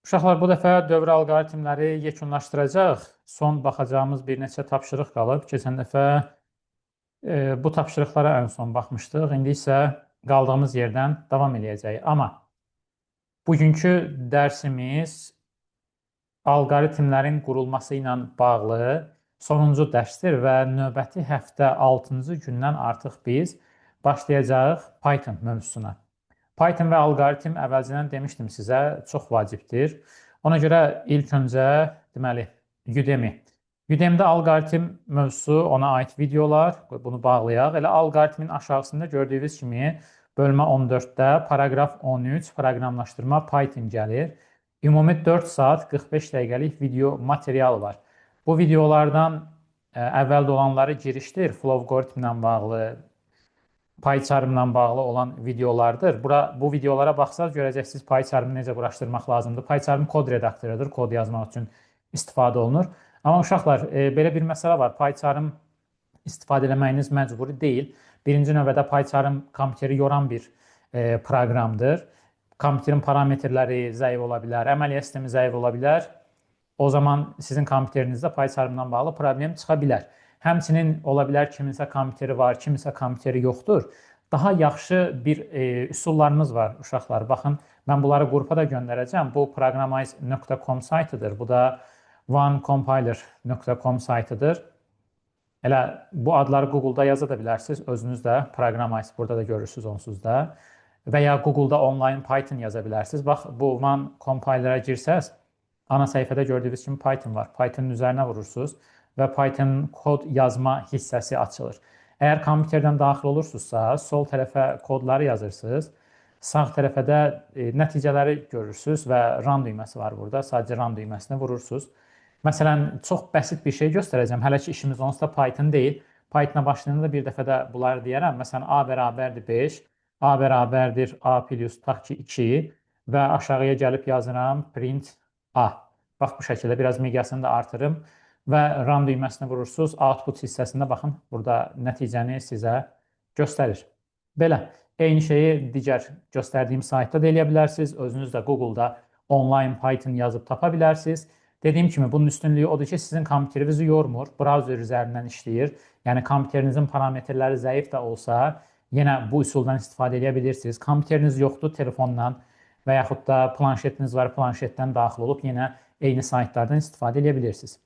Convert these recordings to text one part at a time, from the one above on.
Uşaqlar, bu dəfə dövr alqoritmləri yekunlaşdıracaq. Son baxacağımız bir neçə tapşırıq qalıb. Keçən dəfə bu tapşırıqlara ən son baxmışdıq. İndi isə qaldığımız yerdən davam edəcəyik. Amma bugünkü dərsimiz alqoritmlərin qurulması ilə bağlı sonuncu dərsdir və növbəti həftə 6-cı gündən artıq biz başlayacağıq Python mövzusuna. Python və alqoritm əvvəlcədən demişdim sizə, çox vacibdir. Ona görə ilk öncə, deməli, Udemy. Udemy-də alqoritm mövzusu, ona aid videolar, bunu bağlayaq. Elə alqoritmin aşağısında gördüyünüz kimi bölmə 14-də paragraf 13 proqramlaşdırma Python gəlir. Ümumi 4 saat 45 dəqiqəlik video material var. Bu videolardan əvvəldə olanları girişdir, Flowgoritmlə bağlı, PyCharm-la bağlı olan videolardır. Bu videolara baxsaq görəcəksiniz PyCharm-ı necə quraşdırmaq lazımdır. PyCharm kod redaktorudur, kod yazmaq üçün istifadə olunur. Amma uşaqlar, belə bir məsələ var. PyCharm istifadə etməyiniz məcburi deyil. Birinci növbədə PyCharm kompüteri yoran bir proqramdır. Kompüterin parametrləri zəif ola bilər, əməliyyat sistemi zəif ola bilər. O zaman sizin kompüterinizdə PyCharm-la bağlı problem çıxa bilər. Həmçinin ola bilər kiminsə kompüteri var, kiminsə kompüteri yoxdur. Daha yaxşı bir üsullarımız var uşaqlar. Baxın, mən bunları qrupa da göndərəcəm. Bu programize.com saytıdır. Bu da onecompiler.com saytıdır. Elə bu adları Google-da yaza da bilərsiniz. Özünüz də programize, burada da görürsünüz onsuz da. Və ya Google-da online Python yaza bilərsiniz. Bax, bu onecompilerə girsəz, ana səhifədə gördüyünüz kimi Python var. Pythonun üzərinə vurursunuz və Python kod yazma hissəsi açılır. Əgər kompüterdən daxil olursunuzsa, sol tərəfə kodları yazırsınız, sağ tərəfə də nəticələri görürsünüz və run düyməsi var burada. Sadəcə run düyməsini vurursunuz. Məsələn, çox bəsit bir şey göstərəcəm. Hələ ki işimiz onsuz da Python deyil. Python-a başlayanda bir dəfə də bunları deyərəm. Məsələn, A bərabərdir 5, A bərabərdir A plus tutaq ki 2 və aşağıya gəlib yazıram print A. Bax, bu şəkildə biraz miqyasını da artırım və run düyməsini vurursunuz. Output hissəsində baxın, burada nəticəni sizə göstərir. Belə, eyni şeyi digər göstərdiyim saytda da eləyə bilərsiniz. Özünüz də Google-da online Python yazıb tapa bilərsiniz. Dediyim kimi, bunun üstünlüyü odur ki, sizin kompüterinizi yormur, browser üzərindən işləyir. Yəni, kompüterinizin parametrləri zəif də olsa, yenə bu üsuldan istifadə edə bilirsiniz. Kompüteriniz yoxdur, telefondan və yaxud da planşetiniz var, planşetdən daxil olub yenə eyni saytlardan istifadə edə bilirsiniz.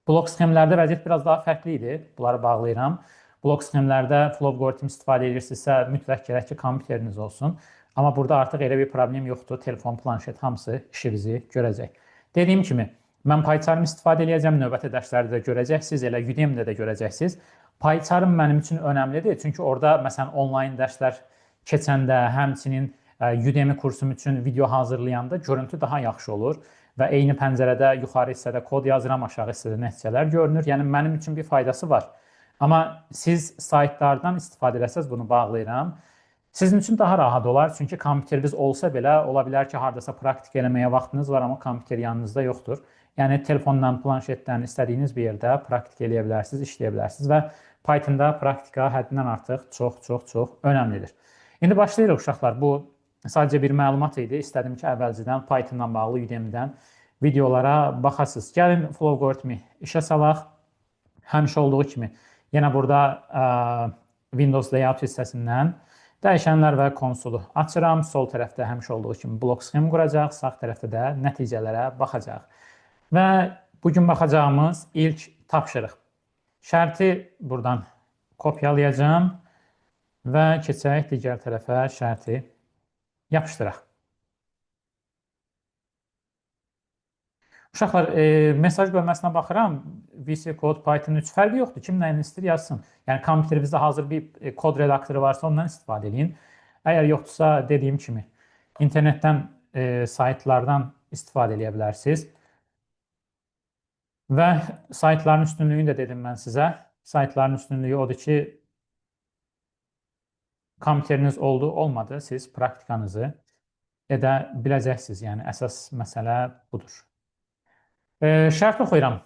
Blok sxemlərdə vəziyyət biraz daha fərqli idi. Bunları bağlayıram. Blok sxemlərdə Flowgoritm istifadə edirsinizsə, mütləq gərək ki, kompüteriniz olsun. Amma burada artıq elə bir problem yoxdur. Telefon, planşet hamısı işinizi görəcək. Dediyim kimi, mən PyCharm istifadə edəcəm. Növbəti dərslərdə də görəcəksiniz. Elə Udemy-də də görəcəksiniz. PyCharm mənim üçün önəmlidir. Çünki orada, məsələn, onlayn dərslər keçəndə, həmçinin Udemy kursum üçün video hazırlayanda görüntü daha yaxşı olur. Və eyni pəncərədə yuxarı hissədə kod yazıram, aşağı hissədə nəticələr görünür. Yəni, mənim üçün bir faydası var. Amma siz saytlardan istifadə etsəz, bunu bağlayıram. Sizin üçün daha rahat olar. Çünki kompüteriniz olsa belə, ola bilər ki, haradasa praktik eləməyə vaxtınız var, amma kompüter yanınızda yoxdur. Yəni, telefondan, planşetdən istədiyiniz bir yerdə praktik eləyə bilərsiniz, işləyə bilərsiniz və Python-da praktika həddindən artıq çox önəmlidir. İndi başlayırıq uşaqlar. Bu sadəcə bir məlumat idi. İstədim ki, əvvəlcədən Python-la bağlı Udemy-dən videolara baxasınız. Gəlin Flowgoritmi işə salaq. Həmişə olduğu kimi. Yenə burada Windows Layout hissəsindən dəyişənlər və konsolu açıram. Sol tərəfdə həmişə olduğu kimi blok sxem quracaq. Sağ tərəfdə də nəticələrə baxacaq. Və bugün baxacağımız ilk tapşırıq. Şərti buradan kopyalayacağım və keçək digər tərəfə şərti yapışdıraq. Uşaqlar, mesaj bölməsinə baxıram. VC Code, Python 3 fərqi yoxdur. Kim nəyini istəyir yazsın. Yəni, kompüterinizdə hazır bir kod redaktoru varsa ondan istifadə edin. Əgər yoxdursa, dediyim kimi, internetdən, saytlardan istifadə edə bilərsiniz. Və saytların üstünlüyünü də dedim mən sizə. Saytların üstünlüyü odur ki, kompüteriniz oldu, olmadı, siz praktikanızı edə biləcəksiniz. Yəni, əsas məsələ budur. Şərt oxuyuram.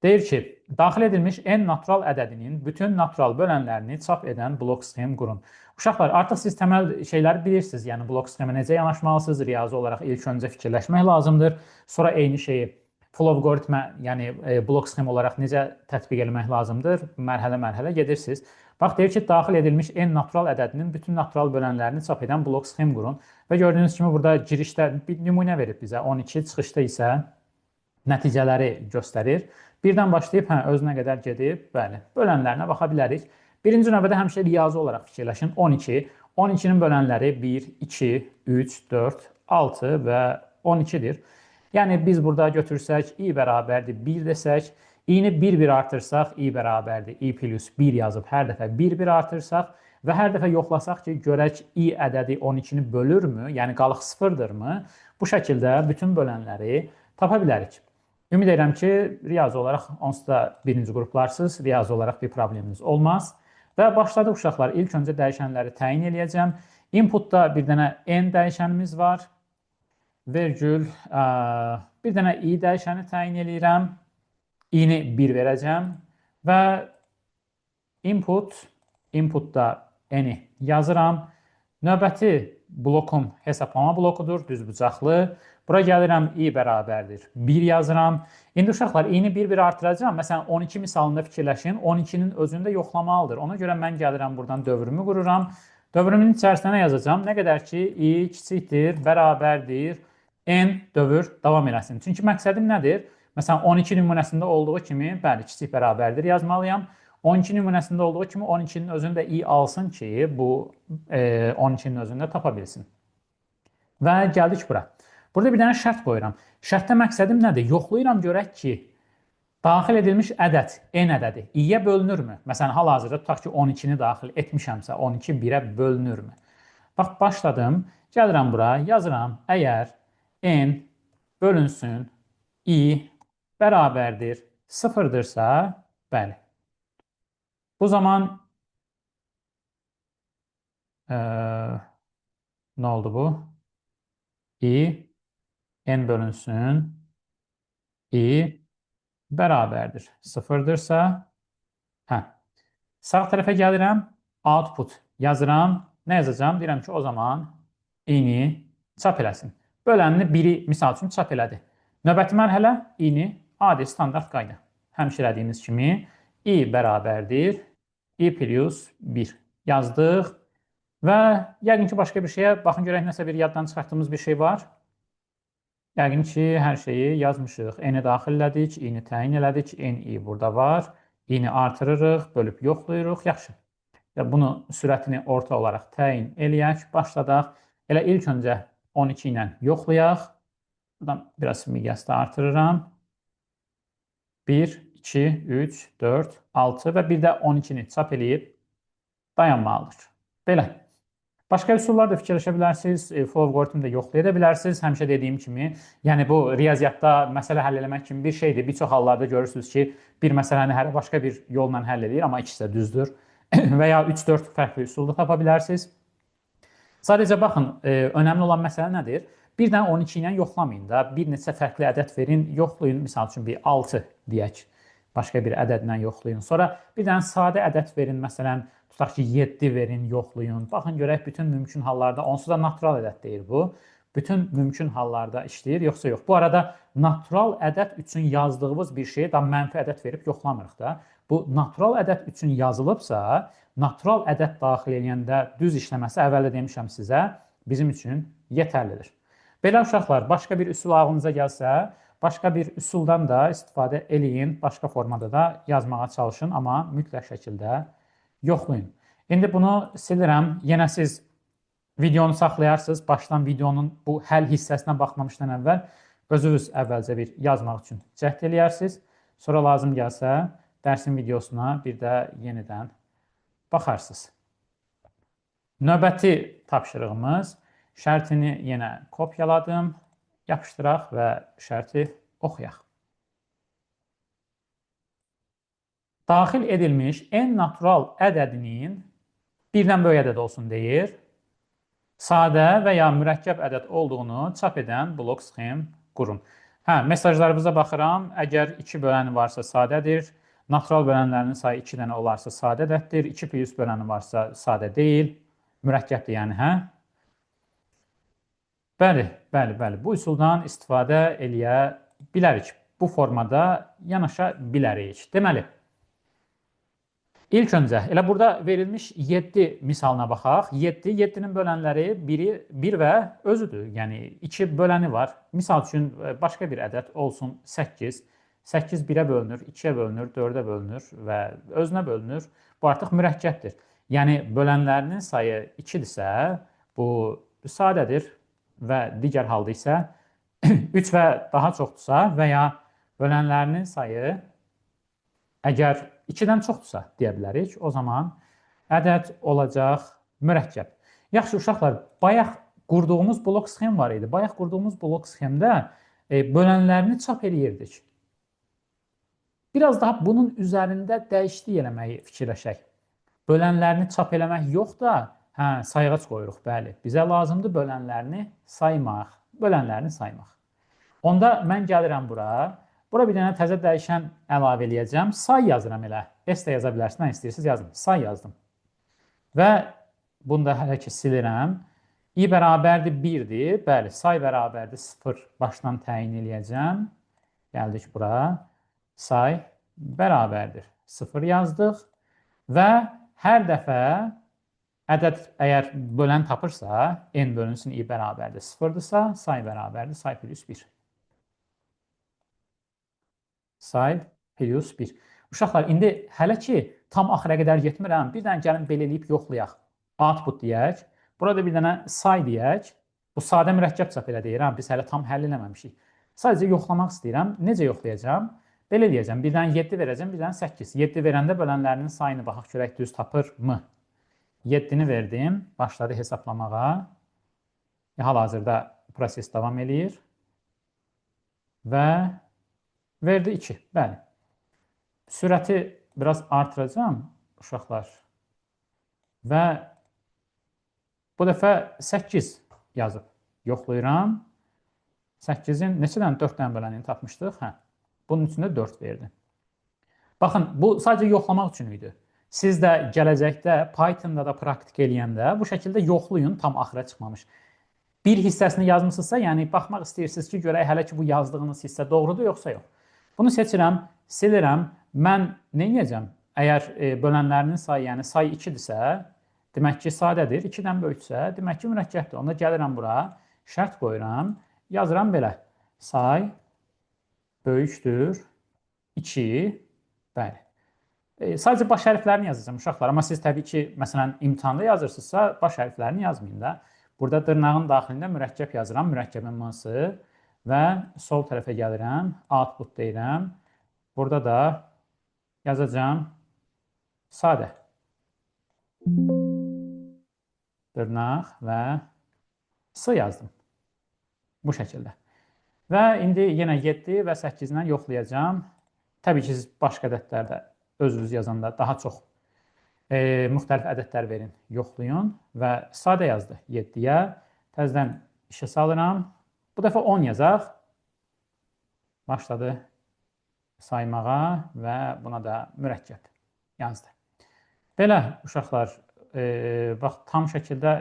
Deyir ki, daxil edilmiş n natural ədədinin bütün natural bölənlərini çap edən blok sxem qurun. Uşaqlar, artıq siz təməl şeyləri bilirsiniz. Yəni blok sxemə necə yanaşmalısınız? Riyazi olaraq ilk öncə fikirləşmək lazımdır. Sonra eyni şeyi full algoritmə, yəni blok sxem olaraq necə tətbiq etmək lazımdır? Mərhələ-mərhələ gedirsiniz. Bax, deyir ki, daxil edilmiş n natural ədədinin bütün natural bölənlərini çap edən blok sxem qurun. Və gördüyünüz kimi burada girişdə bir nümunə verib bizə 12, çıxışda isə nəticələri göstərir. Birdən başlayıb, özünə qədər gedib, bəli, bölənlərinə baxa bilərik. Birinci növbədə həmişə riyazi olaraq fikirləşin. 12. 12-nin bölənləri 1, 2, 3, 4, 6 və 12-dir. Yəni, biz burada götürsək, i bərabərdir 1 desək, i-ni 1-1 artırsaq, i bərabərdir i plus 1 yazıb hər dəfə 1-1 artırsaq və hər dəfə yoxlasaq ki, görək i ədədi 12-ni bölürmü, yəni qalıq 0-dırmı? Bu şəkildə bütün bölənləri tapa bilərik. Ümid edirəm ki, riyazi olaraq onsuz da birinci qruplarsınız, riyazi olaraq bir probleminiz olmaz. Və başladıq uşaqlar. İlk öncə dəyişənləri təyin eləyəcəm. Inputda bir dənə n dəyişənimiz var. Vergül, bir dənə i dəyişəni təyin eləyirəm. i-ni 1 verəcəm və inputda n-i yazıram. Növbəti blokum hesablama blokudur, düzbucaqlı. Bura gəlirəm, i bərabərdir 1 yazıram. İndi uşaqlar, i-ni 1-1 artıracam. Məsələn, 12 misalında fikirləşin. 12-nin özünü də yoxlamalıdır. Ona görə mən gəlirəm, buradan dövrümü qururam. Dövrümün içərisinə nə yazacam? Nə qədər ki, i kiçikdir, bərabərdir, n dövr davam eləsin. Çünki məqsədim nədir? Məsələn, 12 nümunəsində olduğu kimi, bəli, kiçik bərabərdir yazmalıyam. 12 nümunəsində olduğu kimi 12-nin özünü də i alsın ki, bu 12-nin özünü də tapa bilsin. Və gəldik bura. Burada bir dənə şərt qoyuram. Şərtdə məqsədim nədir? Yoxlayıram görək ki, daxil edilmiş ədəd, n ədədi i-yə bölünürmü? Məsələn, hal-hazırda tutaq ki, 12-ni daxil etmişəmsə, 12 1-ə bölünürmü? Bax, başladım. Gəlirəm bura, yazıram. Əgər n bölünsün i bərabərdir 0-dırsa, bəli. Bu zaman nə oldu bu? i n bölünsün i bərabərdir 0-dırsa, sağ tərəfə gəlirəm, output yazıram. Nə yazacağım? Deyirəm ki, o zaman i-ni çap eləsin. Bölənini 1-i misal üçün çap elədi. Növbəti mərhələ i-ni adi standart qayda. Həmişə elədiyimiz kimi i bərabərdir i plus 1 yazdıq və yəqin ki, başqa bir şeyə baxın görək nəsə bir yaddan çıxartdığımız bir şey var. Yəqin ki, hər şeyi yazmışıq. N-i daxil elədik, i-ni təyin elədik, n-i burada var. I-ni artırırıq, bölüb yoxlayırıq. Yaxşı. Bunu sürətini orta olaraq təyin eləyək, başladaq. Elə ilk öncə 12 ilə yoxlayaq. Buradan biraz miqyasda artırıram. 1, 2, 3, 4, 6 və bir də 12-ni çap eləyib dayanmalıdır. Belə. Başqa üsullar da fikirləşə bilərsiniz, flow algoritmini də yoxlaya bilərsiniz. Həmişə dediyim kimi, yəni bu riyaziyyatda məsələ həll eləmək kimi bir şeydir. Bir çox hallarda görürsünüz ki, bir məsələni başqa bir yolla həll edir, amma ikisi də düzdür. Və ya 3-4 fərqli üsulda tapa bilərsiniz. Sadəcə baxın, önəmli olan məsələ nədir? Bir dənə 12 ilə yoxlamayın da, bir neçə fərqli ədəd verin, yoxlayın. Misal üçün bir 6 deyək, başqa bir ədədlə yoxlayın. Sonra bir dənə sadə ədəd verin, məsələn, tutaq ki, 7 verin, yoxlayın. Baxın, görək bütün mümkün hallarda, onsuz da natural ədəd deyil bu. Bütün mümkün hallarda işləyir, yoxsa yox. Bu arada natural ədəd üçün yazdığımız bir şeyə daha mənfi ədəd verib yoxlamırıq da. Bu natural ədəd üçün yazılıbsa, natural ədəd daxil edəndə düz işləməsi əvvəldə demişəm sizə, bizim üçün yetərlidir. Belə uşaqlar, başqa bir üsul ağlınıza gəlsə, başqa bir üsuldan da istifadə eləyin, başqa formada da yazmağa çalışın, amma mütləq şəkildə yoxlayın. İndi bunu silirəm. Yenə siz videonu saxlayarsınız. Başdan videonun bu həll hissəsinə baxmamışdan əvvəl özünüz əvvəlcə bir yazmaq üçün cəhd eləyərsiniz. Sonra lazım gəlsə dərsin videosuna bir də yenidən baxarsınız. Növbəti tapşırığımız şərtini yenə kopyaladım. Yapışdıraq və şərti oxuyaq. Daxil edilmiş n natural ədədinin birdən böyük ədəd olsun deyir. Sadə və ya mürəkkəb ədəd olduğunu çap edən blok sxem qurun. Hə, mesajlarımıza baxıram. Əgər 2 böləni varsa sadədir. Natural bölənlərinin sayı 2 dənə olarsa sadə ədəddir. 2 plus böləni varsa sadə deyil. Mürəkkəbdir yəni, hə? Bəli, bəli, bəli. Bu üsuldan istifadə eləyə bilərik. Bu formada yanaşa bilərik. Deməli, İlk öncə elə burada verilmiş 7 misalına baxaq. 7, 7-nin bölənləri 1 və özüdür. Yəni 2 böləni var. Misal üçün başqa bir ədəd olsun 8. 8 1-ə bölünür, 2-yə bölünür, 4-ə bölünür və özünə bölünür. Bu artıq mürəkkəbdir. Yəni bölənlərinin sayı 2-dirsə, bu sadədir və digər halda isə 3 və daha çoxdursa və ya bölənlərinin sayı əgər 2-dən çoxdursa deyə bilərik. O zaman ədəd olacaq mürəkkəb. Yaxşı uşaqlar, bayaq qurduğumuz blok sxem var idi. Bayaq qurduğumuz blok sxemdə bölənlərini çap eləyirdik. Biraz daha bunun üzərində dəyişiklik eləməyi fikirləşək. Bölənlərini çap eləmək yox da, sayğac qoyuruq, bəli. Bizə lazımdır bölənlərini saymaq. Bölənlərini saymaq. Onda mən gəlirəm bura. Bura bir dənə təzə dəyişən əlavə eləyəcəm. Say yazıram elə. S də yaza bilərsiniz, nə istəyirsiniz yazın. Say yazdım. Və bunu da hələ ki silirəm. I bərabərdir 1-dir. Bəli, say bərabərdir 0 başdan təyin eləyəcəm. Gəldik bura. Say bərabərdir 0 yazdıq. Və hər dəfə ədəd əgər bölən tapırsa, n bölünsün i bərabərdir 0-dırsa, say bərabərdir say plus 1. Say plus 1. Uşaqlar, indi hələ ki tam axıra qədər getmirəm. Bir dənə gəlin belə eləyib yoxlayaq. Output deyək. Burada bir dənə say deyək. Bu sadə mürəkkəb çap elə deyir. Biz hələ tam həll eləməmişik. Sadəcə yoxlamaq istəyirəm. Necə yoxlayacağım? Belə deyəcəm. Bir dənə 7 verəcəm, bir dənə 8. 7 verəndə bölənlərinin sayını baxaq görək düz tapırmı? 7-ni verdim. Başladı hesablamağa. Hal-hazırda proses davam eləyir. Və verdi 2. Bəli. Sürəti biraz artıracağım uşaqlar. Və bu dəfə 8 yazıb yoxlayıram. 8-in neçədən 4-dən bölənini tapmışdıq? Bunun içində 4 verdi. Baxın, bu sadəcə yoxlamaq üçün idi. Siz də gələcəkdə Pythonda da praktik eləyəndə bu şəkildə yoxlayın, tam axıra çıxmamış. Bir hissəsini yazmışsınızsa, yəni baxmaq istəyirsiniz ki, görək hələ ki bu yazdığınız hissə doğrudur, yoxsa yox. Bunu seçirəm, silirəm. Mən nə edəcəm? Əgər bölənlərinin sayı, yəni say 2-dirsə, demək ki, sadədir. 2-dən böyüksə, demək ki, mürəkkəbdir. Onda gəlirəm bura, şərt qoyuram, yazıram belə. Say böyükdür 2, bəli. Sadəcə baş hərflərini yazacağım uşaqlar. Amma siz təbii ki, məsələn, imtahanda yazırsınızsa, baş hərflərini yazmayın da. Burada dırnağın daxilində mürəkkəb yazıram, mürəkkəbin m-sı və sol tərəfə gəlirəm, output deyirəm. Burada da yazacağım sadə. Dırnaq və s yazdım. Bu şəkildə. Və indi yenə 7 və 8-dən yoxlayacağım. Təbii ki, siz başqa ədədlərdə özünüz yazanda daha çox müxtəlif ədədlər verin, yoxlayın və sadə yazdı 7-yə. Təzədən işə salıram. Bu dəfə 10 yazaq. Başladı saymağa və buna da mürəkkəb yazdı. Belə uşaqlar, bax, tam şəkildə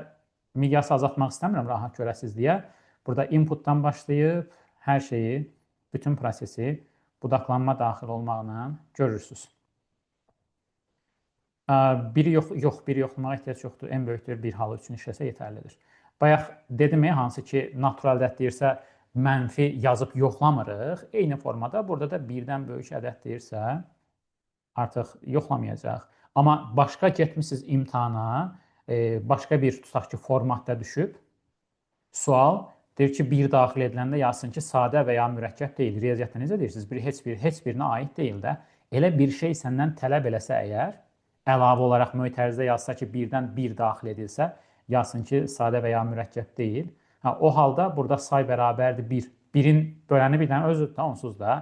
miqyası azaltmaq istəmirəm, rahat görəsiz deyə. Burada inputdan başlayıb hər şeyi, bütün prosesi budaqlanma daxil olmaqla görürsünüz. Biri yoxlamağa ehtiyac yoxdur, ən böyükdür bir halı üçün işləsə yetərlidir. Bayaq dedim, hansı ki, natural ədəd deyirsə, mənfi yazıb yoxlamırıq. Eyni formada burada da birdən böyük ədəd deyirsə, artıq yoxlamayacaq. Amma başqa getmişsiniz imtahana, başqa bir tutaq ki, formatda düşüb, sual deyir ki, 1 daxil ediləndə yazsın ki, sadə və ya mürəkkəb deyil. Riyaziyyatda necə deyirsiniz? Heç birinə aid deyil də. Elə bir şey səndən tələb eləsə əgər, əlavə olaraq mötərizə yazsa ki, 1-dən 1 daxil edilsə, yazsın ki, sadə və ya mürəkkəb deyil. O halda burada say bərabərdir 1. 1-in böləni bir dənə özüdür da, onsuz da.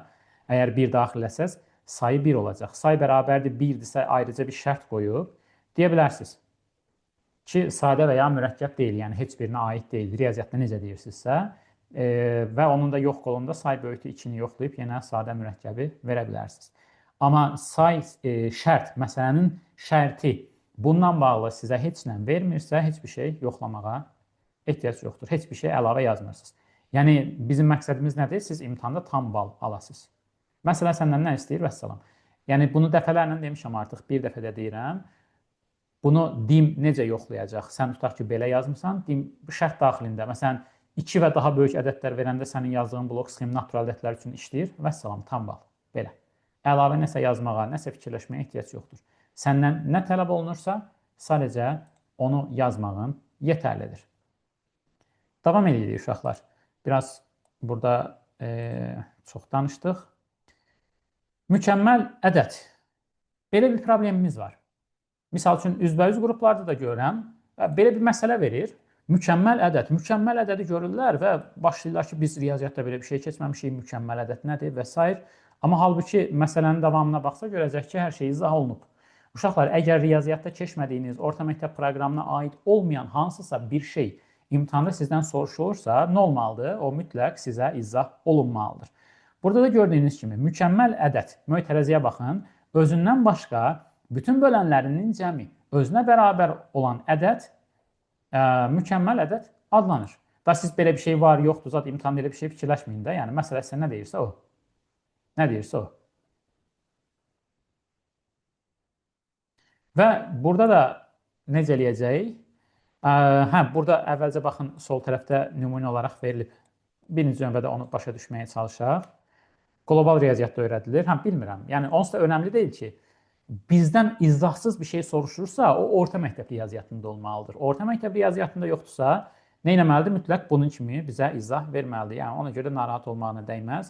Əgər 1 daxil etsəz, sayı 1 olacaq. Say bərabərdir 1-dirsə, ayrıca bir şərt qoyub deyə bilərsiniz ki, sadə və ya mürəkkəb deyil, yəni heç birinə aid deyil. Riyaziyyatda necə deyirsinizsə, və onun da yox qolunda say böyütü 2-ni yoxlayıb yenə sadə mürəkkəbi verə bilərsiniz. Amma say şərt, məsələnin şərti bundan bağlı sizə heç nə vermirsə, heç bir şey yoxlamağa ehtiyac yoxdur. Heç bir şey əlavə yazmırsınız. Yəni bizim məqsədimiz nədir? Siz imtahanda tam bal alasınız. Məsələn, səndən nə istəyir? Vəssalam. Yəni bunu dəfələrlə demişəm artıq, bir dəfə də deyirəm. Bunu DIM necə yoxlayacaq? Sən tutaq ki, belə yazmısan, DIM şərt daxilində, məsələn, 2 və daha böyük ədədlər verəndə sənin yazdığın blok sxemi natural ədədlər üçün işləyir. Vəssalam, tam bal. Belə. Əlavə nəsə yazmağa, nəsə fikirləşməyə ehtiyac yoxdur. Səndən nə tələb olunursa, sadəcə onu yazmağın yetərlidir. Davam edirik uşaqlar. Biraz burada çox danışdıq. Mükəmməl ədəd. Belə bir problemimiz var. Misal üçün, üzbəyüz qruplarda da görürəm, belə bir məsələ verir. Mükəmməl ədəd. Mükəmməl ədədi görürlər və başlayırlar ki, biz riyaziyyatda belə bir şey keçməmişik, mükəmməl ədəd nədir və s. Amma halbuki məsələnin davamına baxsa görəcək ki, hər şey izah olunub. Uşaqlar, əgər riyaziyyatda keçmədiyiniz, orta məktəb proqramına aid olmayan hansısa bir şey imtahanda sizdən soruşulursa, nə olmalıdır? O mütləq sizə izah olunmalıdır. Burada da gördüyünüz kimi, mükəmməl ədəd, mötərəziyə baxın, özündən başqa bütün bölənlərinin cəmi özünə bərabər olan ədəd mükəmməl ədəd adlanır. Da siz belə bir şey var, yoxdur, zat imtahanda elə bir şey fikirləşməyin də. Yəni, məsələ sizə nə deyirsə o. Nə deyirsə o. Və burada da necə eləyəcəyik? Burada əvvəlcə baxın, sol tərəfdə nümunə olaraq verilib. Birinci növbədə onu başa düşməyə çalışaq. Qlobal riyaziyyatda öyrədilir. Bilmirəm. Yəni, onsuz da önəmli deyil ki, bizdən izahsız bir şey soruşursa, o orta məktəb riyaziyyatında olmalıdır. Orta məktəb riyaziyyatında yoxdursa, nə etməlidir? Mütləq bunun kimi bizə izah verməlidir. Yəni, ona görə narahat olmağına dəyməz.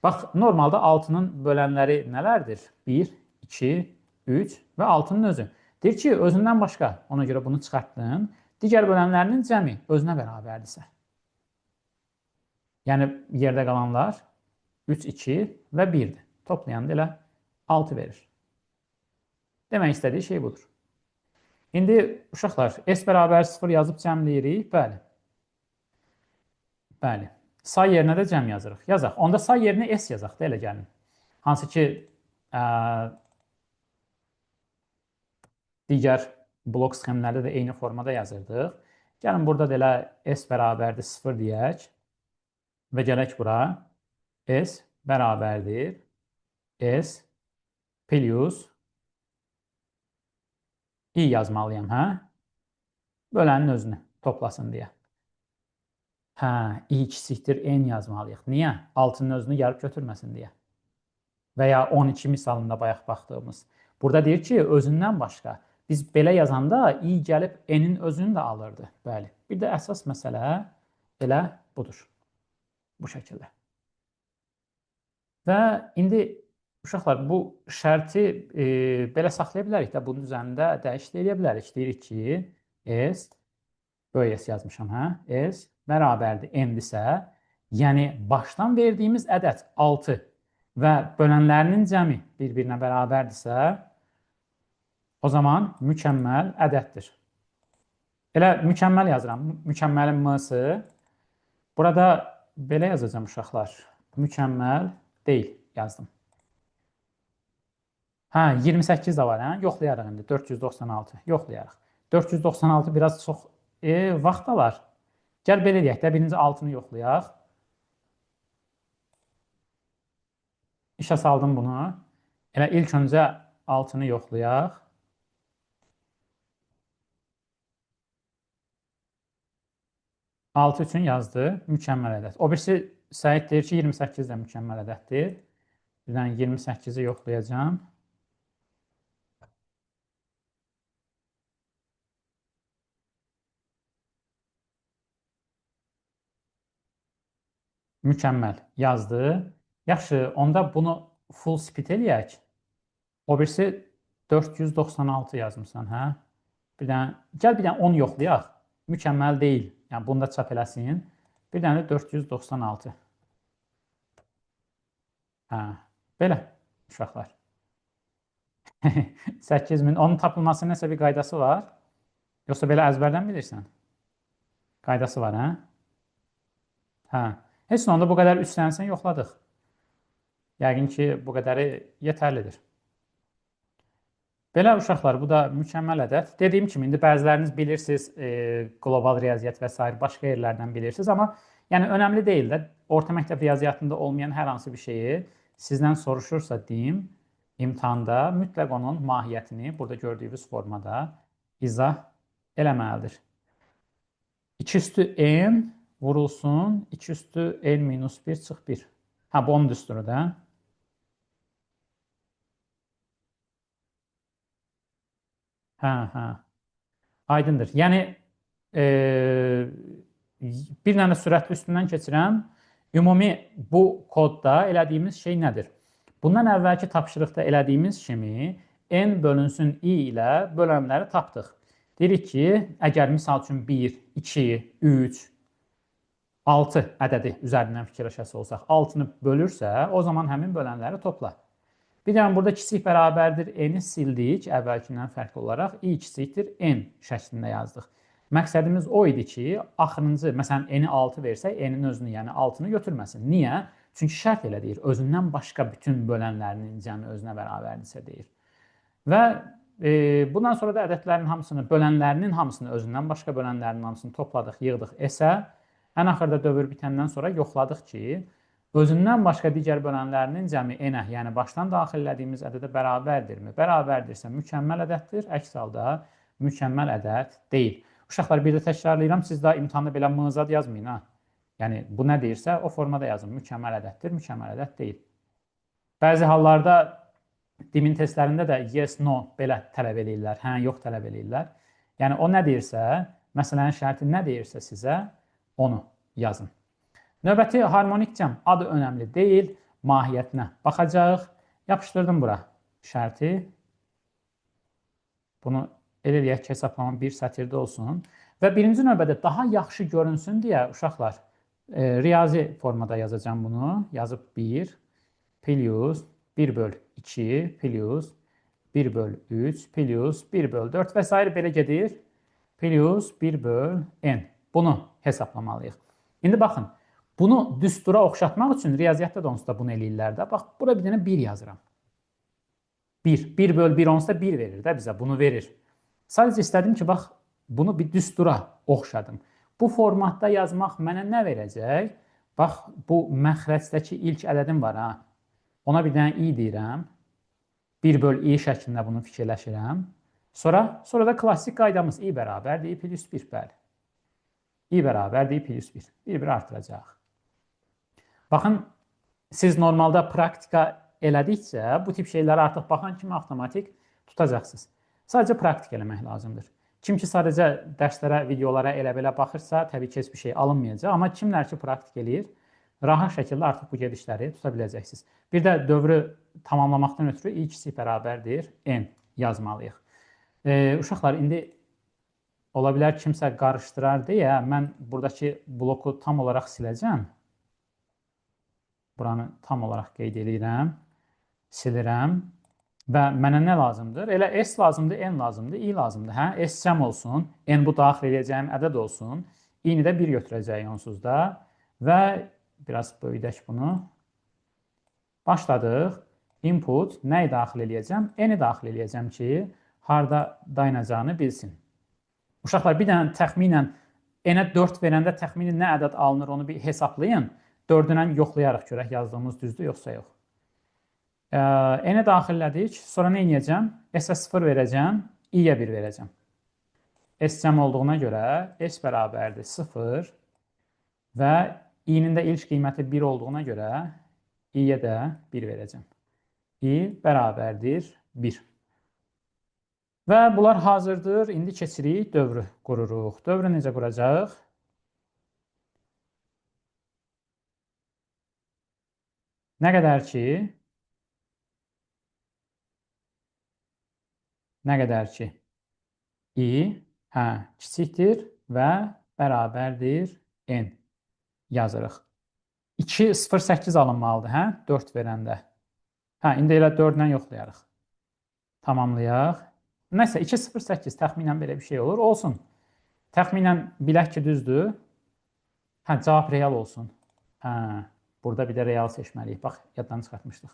Bax, normalda 6-nın bölənləri nələrdir? 1, 2, 3 və 6-nın özü. Deyir ki, özündən başqa, ona görə bunu çıxartdın. Digər bölənlərinin cəmi özünə bərabərdirsə. Yəni, yerdə qalanlar 3, 2 və 1-dir. Toplayanda elə 6 verir. Demək istədiyi şey budur. İndi, uşaqlar, S bərabər 0 yazıb cəmləyirik. Bəli. Bəli. Say yerinə də cəm yazırıq. Yazaq. Onda say yerinə S yazaq da elə gəlin. Hansı ki, digər blok sxemlərdə də eyni formada yazırdıq. Gəlin, burada da elə S bərabərdir 0 deyək və gələk bura. S bərabərdir S plus I yazmalıyam, hə? Bölənin özünü toplasın deyə. I kiçikdir N yazmalıyıq. Niyə? 6-nın özünü yarıb götürməsin deyə. Və ya 12 misalında bayaq baxdığımız. Burada deyir ki, özündən başqa. Biz belə yazanda I gəlib N-in özünü də alırdı. Bəli. Bir də əsas məsələ elə budur. Bu şəkildə. Və indi, uşaqlar, bu şərti belə saxlaya bilərik də, bunun üzərində dəyişiklik edə bilərik. Deyirik ki, S, böyük S yazmışam, hə? S bərabərdir N-dirsə, yəni başdan verdiyimiz ədəd 6 və bölənlərinin cəmi bir-birinə bərabərdirsə, o zaman mükəmməl ədəddir. Elə mükəmməl yazıram. Mükəmməlin M-sı. Burada belə yazacağım, uşaqlar. Mükəmməl deyil yazdım. 28 də var, hə? Yoxlayarıq indi. 496. Yoxlayarıq. 496 biraz çox vaxt alar. Gəl belə deyək də, birinci 6-nı yoxlayaq. İşə saldım bunu. Elə ilk öncə 6-nı yoxlayaq. 6 üçün yazdı. Mükəmməl ədəd. O birisi Səid deyir ki, 28 də mükəmməl ədəddir. Bir dənə 28-i yoxlayacağım. Mükəmməl yazdı. Yaxşı, onda bunu full split eləyək. O birisi 496 yazmışsan, hə? Gəl bir dənə 10 yoxlayaq. Mükəmməl deyil. Yəni, bunu da çap eləsin. Bir dənə 496. Belə, uşaqlar. 8000. Onun tapılmasının nəsə bir qaydası var. Yoxsa belə əzbərdən bilirsən? Qaydası var, hə? Hə. Heç nə onda bu qədər üstlənsən yoxladıq. Yəqin ki, bu qədəri yetərlidir. Belə uşaqlar, bu da mükəmməl ədəd. Dediyim kimi, indi bəziləriniz bilirsiniz, qlobal riyaziyyat və s. başqa yerlərdən bilirsiniz, amma yəni önəmli deyil də. Orta məktəb riyaziyyatında olmayan hər hansı bir şeyi sizdən soruşursa deyim, imtahanda mütləq onun mahiyyətini burada gördüyünüz formada izah eləməlidir. 2 üstü n vurulsun 2 üstü n minus 1 çıx 1. Hə, bu onun düsturu da. Hə, hə. Aydındır. Yəni bir dənə sürətli üstündən keçirəm. Ümumi bu kodda elədiyimiz şey nədir? Bundan əvvəlki tapşırıqda elədiyimiz kimi n bölünsün i ilə bölənləri tapdıq. Deyirik ki, əgər misal üçün 1, 2, 3, 6 ədədi üzərindən fikirləşəsi olsaq, 6-nı bölürsə, o zaman həmin bölənləri topla. Bir dənə burada kiçik bərabərdir n-i sildik əvvəlkindən fərqli olaraq, i kiçikdir n şəklində yazdıq. Məqsədimiz o idi ki, axırıncı, məsələn, n-i 6 versək, n-in özünü, yəni 6-nı götürməsin. Niyə? Çünki şərt elə deyir, özündən başqa bütün bölənlərinin cəmi özünə bərabərdirsə deyir. Və bundan sonra da ədədlərin hamısını, bölənlərinin hamısını, özündən başqa bölənlərinin hamısını topladıq, yığdıq S-ə. Ən axırda dövr bitəndən sonra yoxladıq ki, özündən başqa digər bölənlərinin cəmi n-ə, yəni başdan daxil elədiyimiz ədədə bərabərdirmi? Bərabərdirsə mükəmməl ədəddir, əks halda mükəmməl ədəd deyil. Uşaqlar, bir də təkrarlayıram, siz daha imtahanda belə mığzad yazmayın, ha. Yəni, bu nə deyirsə, o formada yazın. Mükəmməl ədəddir, mükəmməl ədəd deyil. Bəzi hallarda dimin testlərində də yes, no belə tələb eləyirlər, hə, yox tələb eləyirlər. Yəni, o nə deyirsə, məsələnin şərti nə deyirsə sizə, onu yazın. Növbəti harmonik cəm adı önəmli deyil, mahiyyətinə baxacaq. Yapışdırdım bura şərti. Bunu elə deyək ki, hesablama bir sətirdə olsun. Və birinci növbədə daha yaxşı görünsün deyə uşaqlar, riyazi formada yazacağım bunu. Yazıb 1 plus 1 böl 2 plus 1 böl 3 plus 1 böl 4 və s. belə gedir. Plus 1 böl n. Bunu hesablamalıyıq. İndi baxın, bunu düstura oxşatmaq üçün riyaziyyatda da onsuz da bunu eləyirlər də. Bax, bura bir dənə 1 yazıram. 1 böl 1 onsuz da 1 verir də bizə, bunu verir. Sadəcə istədim ki, bax, bunu bir düstura oxşadım. Bu formatda yazmaq mənə nə verəcək? Bax, bu məxrəcdəki ilk ədədim var, ha. Ona bir dənə i deyirəm. 1 böl i şəklində bunu fikirləşirəm. Sonra da klassik qaydamız i bərabərdir, i plus 1 bəli. i bərabərdir, i plus 1. Bir-bir artıracaq. Baxın, siz normalda praktika elədikcə bu tip şeyləri artıq baxan kimi avtomatik tutacaqsınız. Sadəcə praktik eləmək lazımdır. Kim ki sadəcə dərslərə, videolara elə-belə baxırsa, təbii ki, heç bir şey alınmayacaq. Amma kimlər ki, praktik eləyir, rahat şəkildə artıq bu gedişləri tuta biləcəksiniz. Bir də dövrü tamamlamaqdan ötürü i kiçik bərabərdir, n yazmalıyıq. Uşaqlar, indi ola bilər kimsə qarışdırar deyə mən buradakı bloku tam olaraq siləcəm. Buranı tam olaraq qeyd edirəm, silirəm. Və mənə nə lazımdır? Elə S lazımdır, N lazımdır, I lazımdır. Hə? S cəm olsun, N bu daxil edəcəyim ədəd olsun. I-ni də 1 götürəcəyik onsuz da. Və biraz böyüdək bunu. Başladıq. Input nəyi daxil edəcəm? N-i daxil edəcəm ki, harada dayanacağını bilsin. Uşaqlar, bir dənə təxminən N-ə 4 verəndə təxmini nə ədəd alınır, onu bir hesablayın. 4-dən yoxlayaraq görək yazdığımız düzdür, yoxsa yox. N-i daxillədik. Sonra nə edəcəm? S-ə 0 verəcəm, I-yə 1 verəcəm. S cəm olduğuna görə S bərabərdir 0 və I-nin də ilk qiyməti 1 olduğuna görə I-yə də 1 verəcəm. I bərabərdir 1. Və bunlar hazırdır. İndi keçirik, dövrü qururuq. Dövrü necə quracaq? Nə qədər ki i kiçikdir və bərabərdir n yazırıq. 2,08 alınmalıdır, hə? 4 verəndə. Hə, indi elə 4-lə yoxlayarıq. Tamamlayaq. Nəsə, 2,08 təxminən belə bir şey olur. Olsun. Təxminən bilək ki, düzdür. Hə, cavab real olsun. Hə, burada bir də real seçməliyik. Bax, yaddan çıxartmışdıq.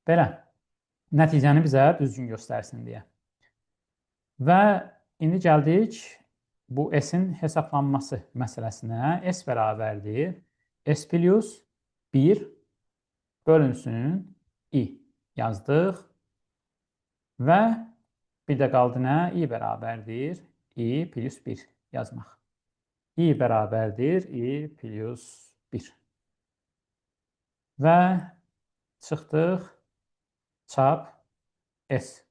Belə, nəticəni bizə düzgün göstərsin deyə. Və indi gəldik bu S-in hesablanması məsələsinə. S bərabərdir. S plus 1 bölünsün I yazdıq. Və bir də qaldı nə? I bərabərdir. I plus 1 yazmaq. I bərabərdir. I plus 1. Və çıxdıq çap S.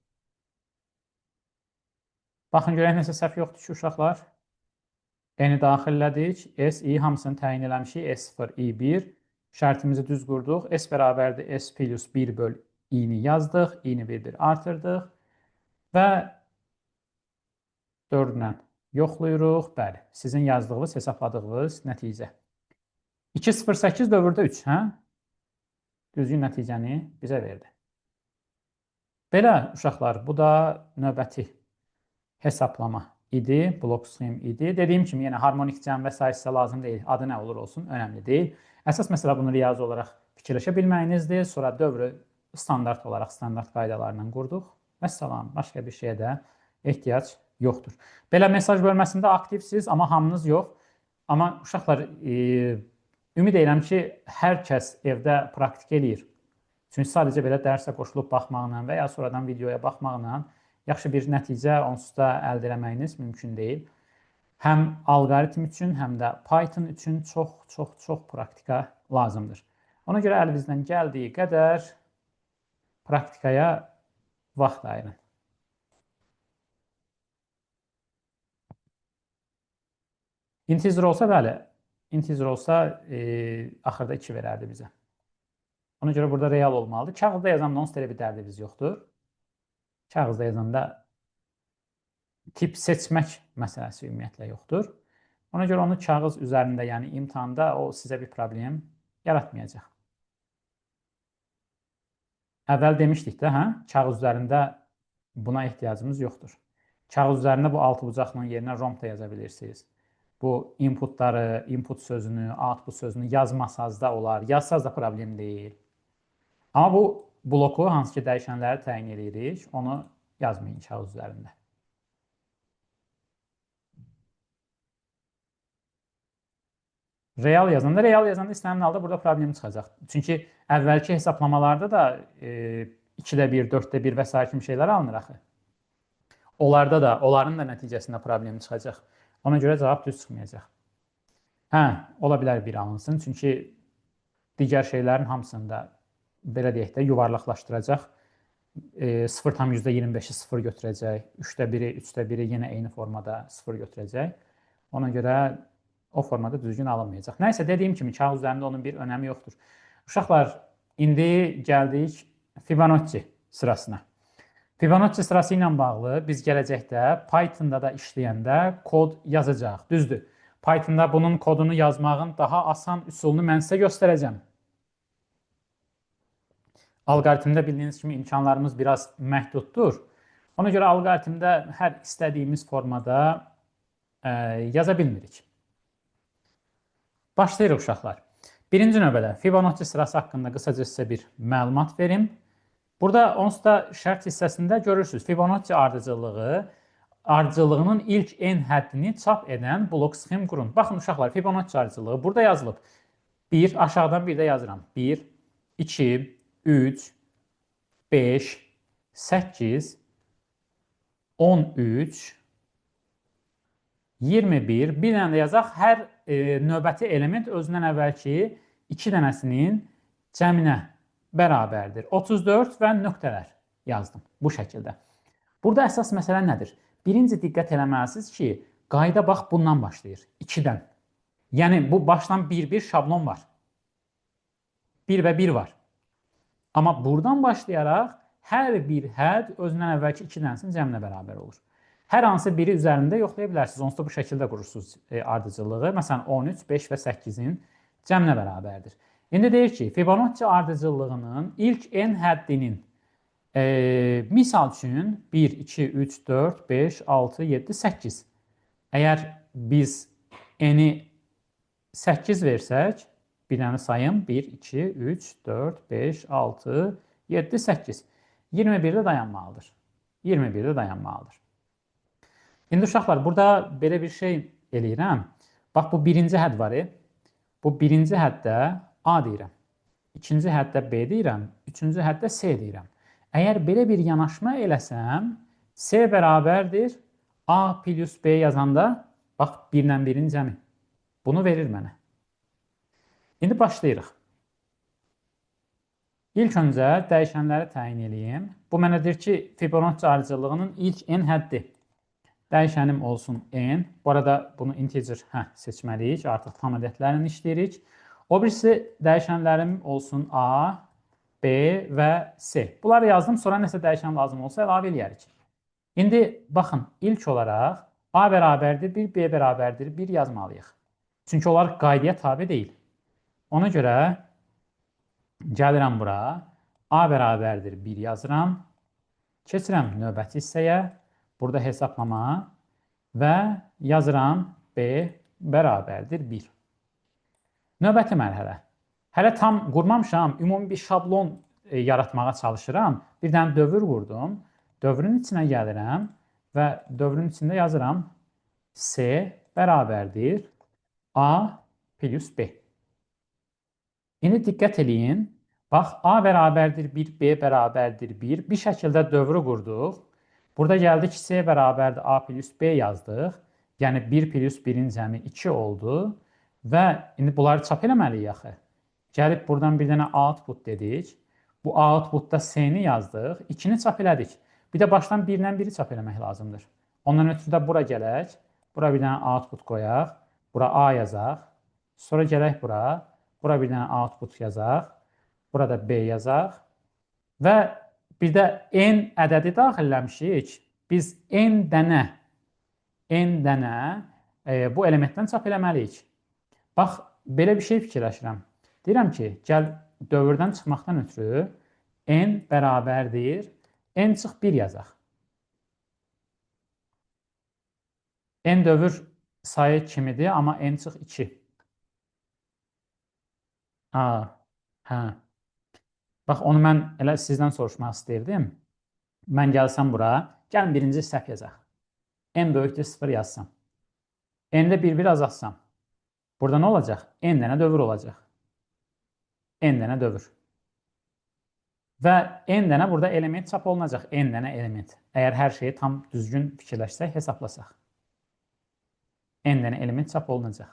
Baxın, görək nəsə səhv yoxdur ki, uşaqlar. N-i daxillədik. S, I hamısını təyin eləmişik. S0, I1. Şərtimizi düz qurduq. S bərabərdir. S plus 1 böl I-ni yazdıq. I-ni bir artırdıq. Və 4 ilə yoxlayırıq. Bəli, sizin yazdığınız, hesabladığınız nəticə. 2,08 dövrdə 3, hə? Düzgün nəticəni bizə verdi. Belə, uşaqlar, bu da növbəti hesablama idi, blok sxem idi. Dediyim kimi, yenə harmonik cəm və sair sizə lazım deyil. Adı nə olur olsun, önəmli deyil. Əsas məsələ bunu riyazi olaraq fikirləşə bilməyinizdir. Sonra dövrü standart olaraq standart qaydalarla qurduq. Vəssalam, başqa bir şeyə də ehtiyac yoxdur. Belə mesaj bölməsində aktivsiz, amma hamınız yox. Amma uşaqlar, ümid edirəm ki, hər kəs evdə praktik eləyir. Çünki sadəcə belə dərsə qoşulub baxmaqla və ya sonradan videoya baxmaqla yaxşı bir nəticə onsuz da əldə etməyiniz mümkün deyil. Həm alqoritm üçün, həm də Python üçün çox praktika lazımdır. Ona görə əlinizdən gəldiyi qədər praktikaya vaxt ayırın. Integer olsa, bəli, integer olsa axırda 2 verərdi bizə. Ona görə burada real olmalıdır. Kağızda yazanda onsuz da elə bir dərdimiz yoxdur. Kağızda yazanda tip seçmək məsələsi ümumiyyətlə yoxdur. Ona görə onu kağız üzərində, yəni imtahanda o sizə bir problem yaratmayacaq. Əvvəl demişdik də, hə? Kağız üzərində buna ehtiyacımız yoxdur. Kağız üzərində bu altı bucaqlığın yerinə ROM da yaza bilirsiniz. Bu inputları, input sözünü, output sözünü yazmasaz da olar, yazsaz da problem deyil. Amma bu bloku, hansı ki dəyişənləri təyin edirik, onu yazmayın kağız üzərində. Real yazanda istənilən halda burada problem çıxacaq. Çünki əvvəlki hesablamalarda da 2-də 1, 4-də 1 və s. kimi şeylər alınır axı. Onlarda da, onların da nəticəsində problem çıxacaq. Ona görə cavab düz çıxmayacaq. Hə, ola bilər bir alınsın. Çünki digər şeylərin hamısında belə deyək də yuvarlaqlaşdıracaq. 0,25-i 0 götürəcək. 3-də 1-i, 3-də 1-i yenə eyni formada 0 götürəcək. Ona görə o formada düzgün alınmayacaq. Nəysə, dediyim kimi, kağız üzərində onun bir önəmi yoxdur. Uşaqlar, indi gəldik Fibonacci sırasına. Fibonacci sırası ilə bağlı biz gələcəkdə Pythonda da işləyəndə kod yazacaq. Düzdür. Pythonda bunun kodunu yazmağın daha asan üsulunu mən sizə göstərəcəm. Alqoritmdə bildiyiniz kimi imkanlarımız biraz məhduddur. Ona görə alqoritmdə hər istədiyimiz formada yaza bilmirik. Başlayırıq uşaqlar. Birinci növbədə Fibonacci sırası haqqında qısaca sizə bir məlumat verim. Burada onsuz da şərt hissəsində görürsünüz. Fibonacci ardıcıllığının ilk n həddini çap edən blok sxem qurun. Baxın uşaqlar, Fibonacci ardıcıllığı burada yazılıb. 1, aşağıdan bir də yazıram. 1, 2, 3, 5, 8, 13, 21, bir dənə də yazaq. Hər növbəti element özündən əvvəlki 2 dənəsinin cəminə bərabərdir. 34 və nöqtələr yazdım bu şəkildə. Burada əsas məsələ nədir? Birinci diqqət eləməlisiniz ki, qayda bax bundan başlayır. 2-dən. Yəni bu başdan 1-1 şablon var. 1 və 1 var. Amma buradan başlayaraq hər bir hədd özündən əvvəlki 2 dənəsinin cəminə bərabər olur. Hər hansı biri üzərində yoxlaya bilərsiniz. Onsuz da bu şəkildə qurursunuz ardıcıllığı. Məsələn, 13, 5 və 8-in cəminə bərabərdir. İndi deyir ki, Fibonacci ardıcıllığının ilk n həddinin misal üçün 1, 2, 3, 4, 5, 6, 7, 8. Əgər biz n-i 8 versək, bir dənə sayım. 1, 2, 3, 4, 5, 6, 7, 8. 21-də dayanmalıdır. 21-də dayanmalıdır. İndi uşaqlar, burada belə bir şey eləyirəm. Bax, bu birinci hədd var. Bu birinci həddə A deyirəm. İkinci həddə B deyirəm. Üçüncü həddə C deyirəm. Əgər belə bir yanaşma eləsəm, C bərabərdir A plus B yazanda, bax, 1 ilə 1-in cəmi. Bunu verir mənə. İndi başlayırıq. İlk öncə dəyişənləri təyin edeyim. Bu mənə deyir ki, Fibonacci ardıcıllığının ilk n həddi. Dəyişənim olsun n. Bu arada bunu integer seçməliyik. Artıq tam ədədlərlə işləyirik. O birisi dəyişənlərim olsun A, B və C. Bunları yazdım. Sonra nəsə dəyişən lazım olsa əlavə eləyərik. İndi baxın, ilk olaraq A bərabərdir 1, B bərabərdir 1 yazmalıyıq. Çünki onlar qaydaya tabe deyil. Ona görə gəlirəm bura. A bərabərdir 1 yazıram. Keçirəm növbəti hissəyə. Burada hesablama və yazıram B bərabərdir 1. Növbəti mərhələ. Hələ tam qurmamışam. Ümumi bir şablon yaratmağa çalışıram. Bir dənə dövr qurdum. Dövrün içinə gəlirəm və dövrün içində yazıram C bərabərdir A plus B. İndi diqqət eləyin. Bax, A bərabərdir 1, B bərabərdir 1. Bir şəkildə dövrü qurduq. Burada gəldik C bərabərdir A plus B yazdıq. Yəni 1 plus 1-in cəmi 2 oldu. Və indi bunları çap eləməliyik axı. Gəlib buradan bir dənə output dedik. Bu outputda C-ni yazdıq. 2-ni çap elədik. Bir də başdan 1-lə 1-i çap eləmək lazımdır. Ondan ötürü də bura gələk. Bura bir dənə output qoyaq. Bura A yazaq. Sonra gələk bura. Bura bir dənə output yazaq. Burada B yazaq. Və bir də n ədədi daxilləmişik. Biz n dənə bu elementdən çap eləməliyik. Bax, belə bir şey fikirləşirəm. Deyirəm ki, gəl dövrdən çıxmaqdan ötürü n bərabərdir. N çıx 1 yazaq. N dövr sayı kimidir, amma n çıx 2. Bax, onu mən elə sizdən soruşmaq istəyirdim. Mən gəlsəm bura, gəlin birinci səhv yazaq. N böyükdür 0 yazsam. N-də 1-1 azaltsam. Burada nə olacaq? N dənə dövr olacaq. N dənə dövr. Və N dənə burada element çap olunacaq. N dənə element. Əgər hər şeyi tam düzgün fikirləşsək, hesablasaq. N dənə element çap olunacaq.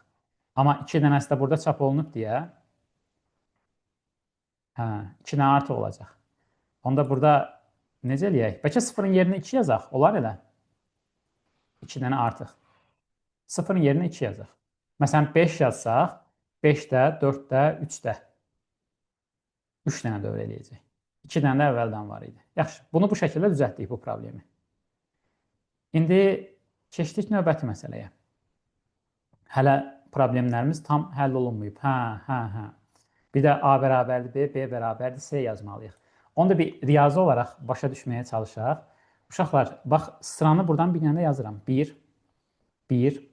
Amma 2 dənəsi də burada çap olunub deyə 2 dənə artıq olacaq. Onda burada necə eləyək? Bəlkə 0-ın yerinə 2 yazaq. Olar elə. 2 dənə artıq. 0-ın yerinə 2 yazaq. Məsələn, 5 yazsaq, 5-də, 4-də, 3-də. 3 dənə dövr eləyəcək. 2 dənə də əvvəldən var idi. Yaxşı, bunu bu şəkildə düzəltdik bu problemi. İndi keçdik növbəti məsələyə. Hələ problemlərimiz tam həll olunmayıb. Bir də A bərabərdir B, B bərabərdir C yazmalıyıq. Onu da bir riyazi olaraq başa düşməyə çalışaq. Uşaqlar, bax, sıranı buradan bir dənə yazıram. 1, 1.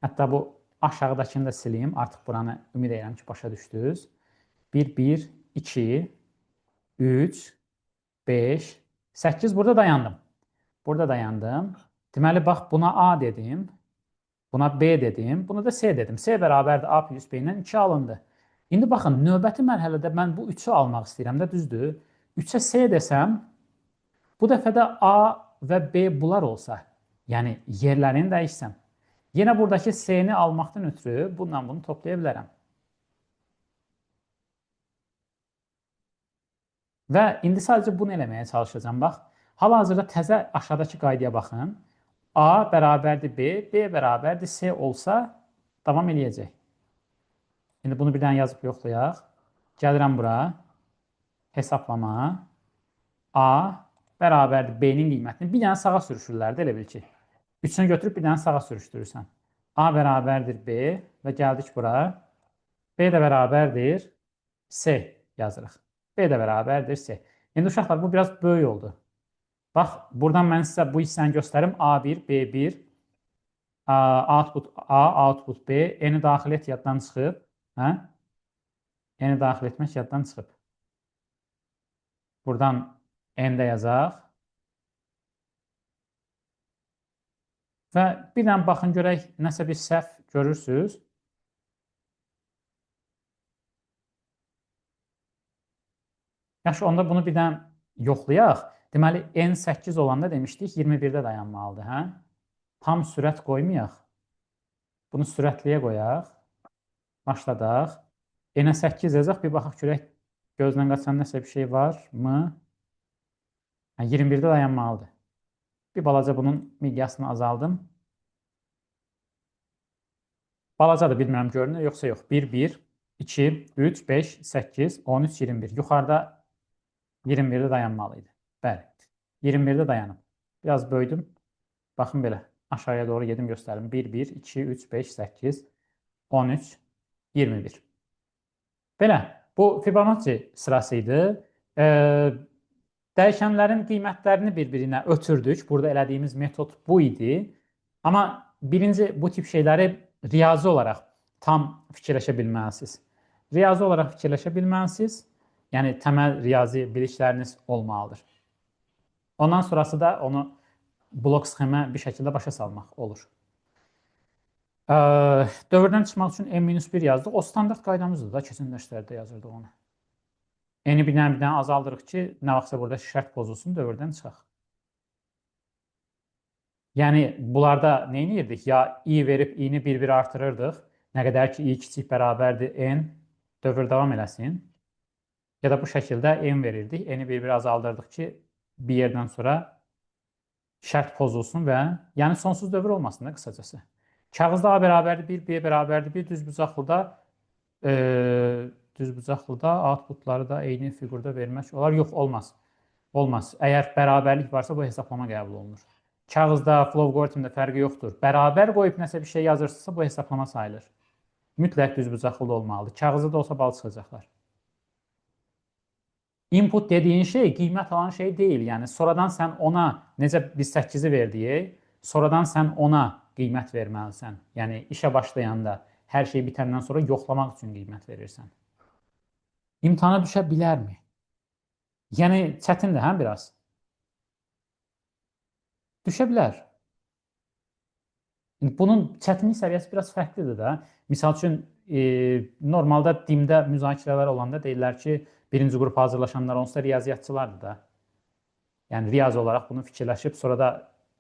Hətta bu aşağıdakını da sileyim. Artıq buranı ümid edirəm ki, başa düşdünüz. 1, 1, 2, 3, 5, 8. Burada dayandım. Burada dayandım. Deməli, bax, buna A dedim. Buna B dedim. Buna da C dedim. C bərabərdir A plus B ilə 2 alındı. İndi baxın, növbəti mərhələdə mən bu 3-ü almaq istəyirəm də, düzdür? 3-ə C desəm, bu dəfə də A və B bunlar olsa, yəni yerlərini dəyişsəm, yenə buradakı C-ni almaqdan ötürü bununla bunu toplaya bilərəm. Və indi sadəcə bunu eləməyə çalışacağım. Bax, hal-hazırda təzə aşağıdakı qaydaya baxın. A bərabərdir B, B bərabərdir C olsa davam eləyəcək. İndi bunu bir dənə yazıb yoxlayaq. Gəlirəm bura. Hesablama. A bərabərdir B-nin qiymətini. Bir dənə sağa sürüşürlər də, elə bil ki. 3-ünü götürüb bir dənə sağa sürüşdürürsən. A bərabərdir B və gəldik bura. B də bərabərdir C yazırıq. B də bərabərdir C. İndi uşaqlar, bu biraz böyük oldu. Bax, buradan mən sizə bu hissəni göstərim. A1, B1. Output A, output B. N-i daxil et yaddan çıxıb. Hə? N-i daxil etmək yaddan çıxıb. Buradan N-də yazaq. Və bir dənə baxın görək, nəsə bir səhv görürsünüz. Yaxşı, onda bunu bir dənə yoxlayaq. Deməli, N8 olanda demişdik, 21-də dayanmalıdır. Hə? Tam sürət qoymayaq. Bunu sürətliyə qoyaq. Başladaq. N-ə 8 yazaq, bir baxaq görək, gözdən qaçan nəsə bir şey varmı? 21-də dayanmalıdır. Bir balaca bunun miqyasını azaldım. Balacadır, bilmirəm görünür, yoxsa yox. 1, 1, 2, 3, 5, 8, 13, 21. Yuxarıda 21-də dayanmalıydı. Bəli. 21-də dayanıb. Biraz böyüdüm. Baxın belə. Aşağıya doğru gedim göstərim. 1, 1, 2, 3, 5, 8, 13, 21. Belə. Bu Fibonacci sırası idi. Dəyişənlərin qiymətlərini bir-birinə ötürdük. Burada elədiyimiz metod bu idi. Amma birinci bu tip şeyləri riyazi olaraq tam fikirləşə bilməlisiniz. Riyazi olaraq fikirləşə bilməlisiniz. Yəni təməl riyazi bilikləriniz olmalıdır. Ondan sonrası da onu blok sxemə bir şəkildə başa salmaq olur. Dövrdən çıxmaq üçün n-1 yazdıq. O standart qaydamızdır da, keçən dərslərdə yazırdıq onu. N-i bir dənə azaldırıq ki, nə vaxtsa burada şərt pozulsun, dövrdən çıxaq. Yəni, bunlarda nə edirdik? Ya i verib i-ni bir-bir artırırdıq. Nə qədər ki, i kiçik bərabərdir n, dövr davam eləsin. Ya da bu şəkildə n verirdik. N-i bir-bir azaldırdıq ki, bir yerdən sonra şərt pozulsun və yəni sonsuz dövr olmasın da qısacası. Kağızda A bərabərdir 1, B bərabərdir 1, düzbucaqlıda outputları da eyni fiqurda vermək olar. Yox, olmaz. Olmaz. Əgər bərabərlik varsa, bu hesablama qəbul olunur. Kağızda, flowqoritmdə fərqi yoxdur. Bərabər qoyub nəsə bir şey yazırsınızsa, bu hesablama sayılır. Mütləq düzbucaqlı olmalıdır. Kağızda da olsa bal çıxacaqlar. Input dediyin şey qiymət alan şey deyil. Yəni, sonradan sən ona, necə biz 8-i verdik, sonradan sən ona qiymət verməlisən. Yəni, işə başlayanda, hər şey bitəndən sonra yoxlamaq üçün qiymət verirsən. İmtahana düşə bilərmi? Yəni, çətindir, hə, biraz? Düşə bilər. Bunun çətinlik səviyyəsi biraz fərqlidir də. Misal üçün, normalda DİM-də müzakirələr olanda deyirlər ki, birinci qrupa hazırlaşanlar onsuz da riyaziyyatçılardır da. Yəni, riyazi olaraq bunu fikirləşib, sonra da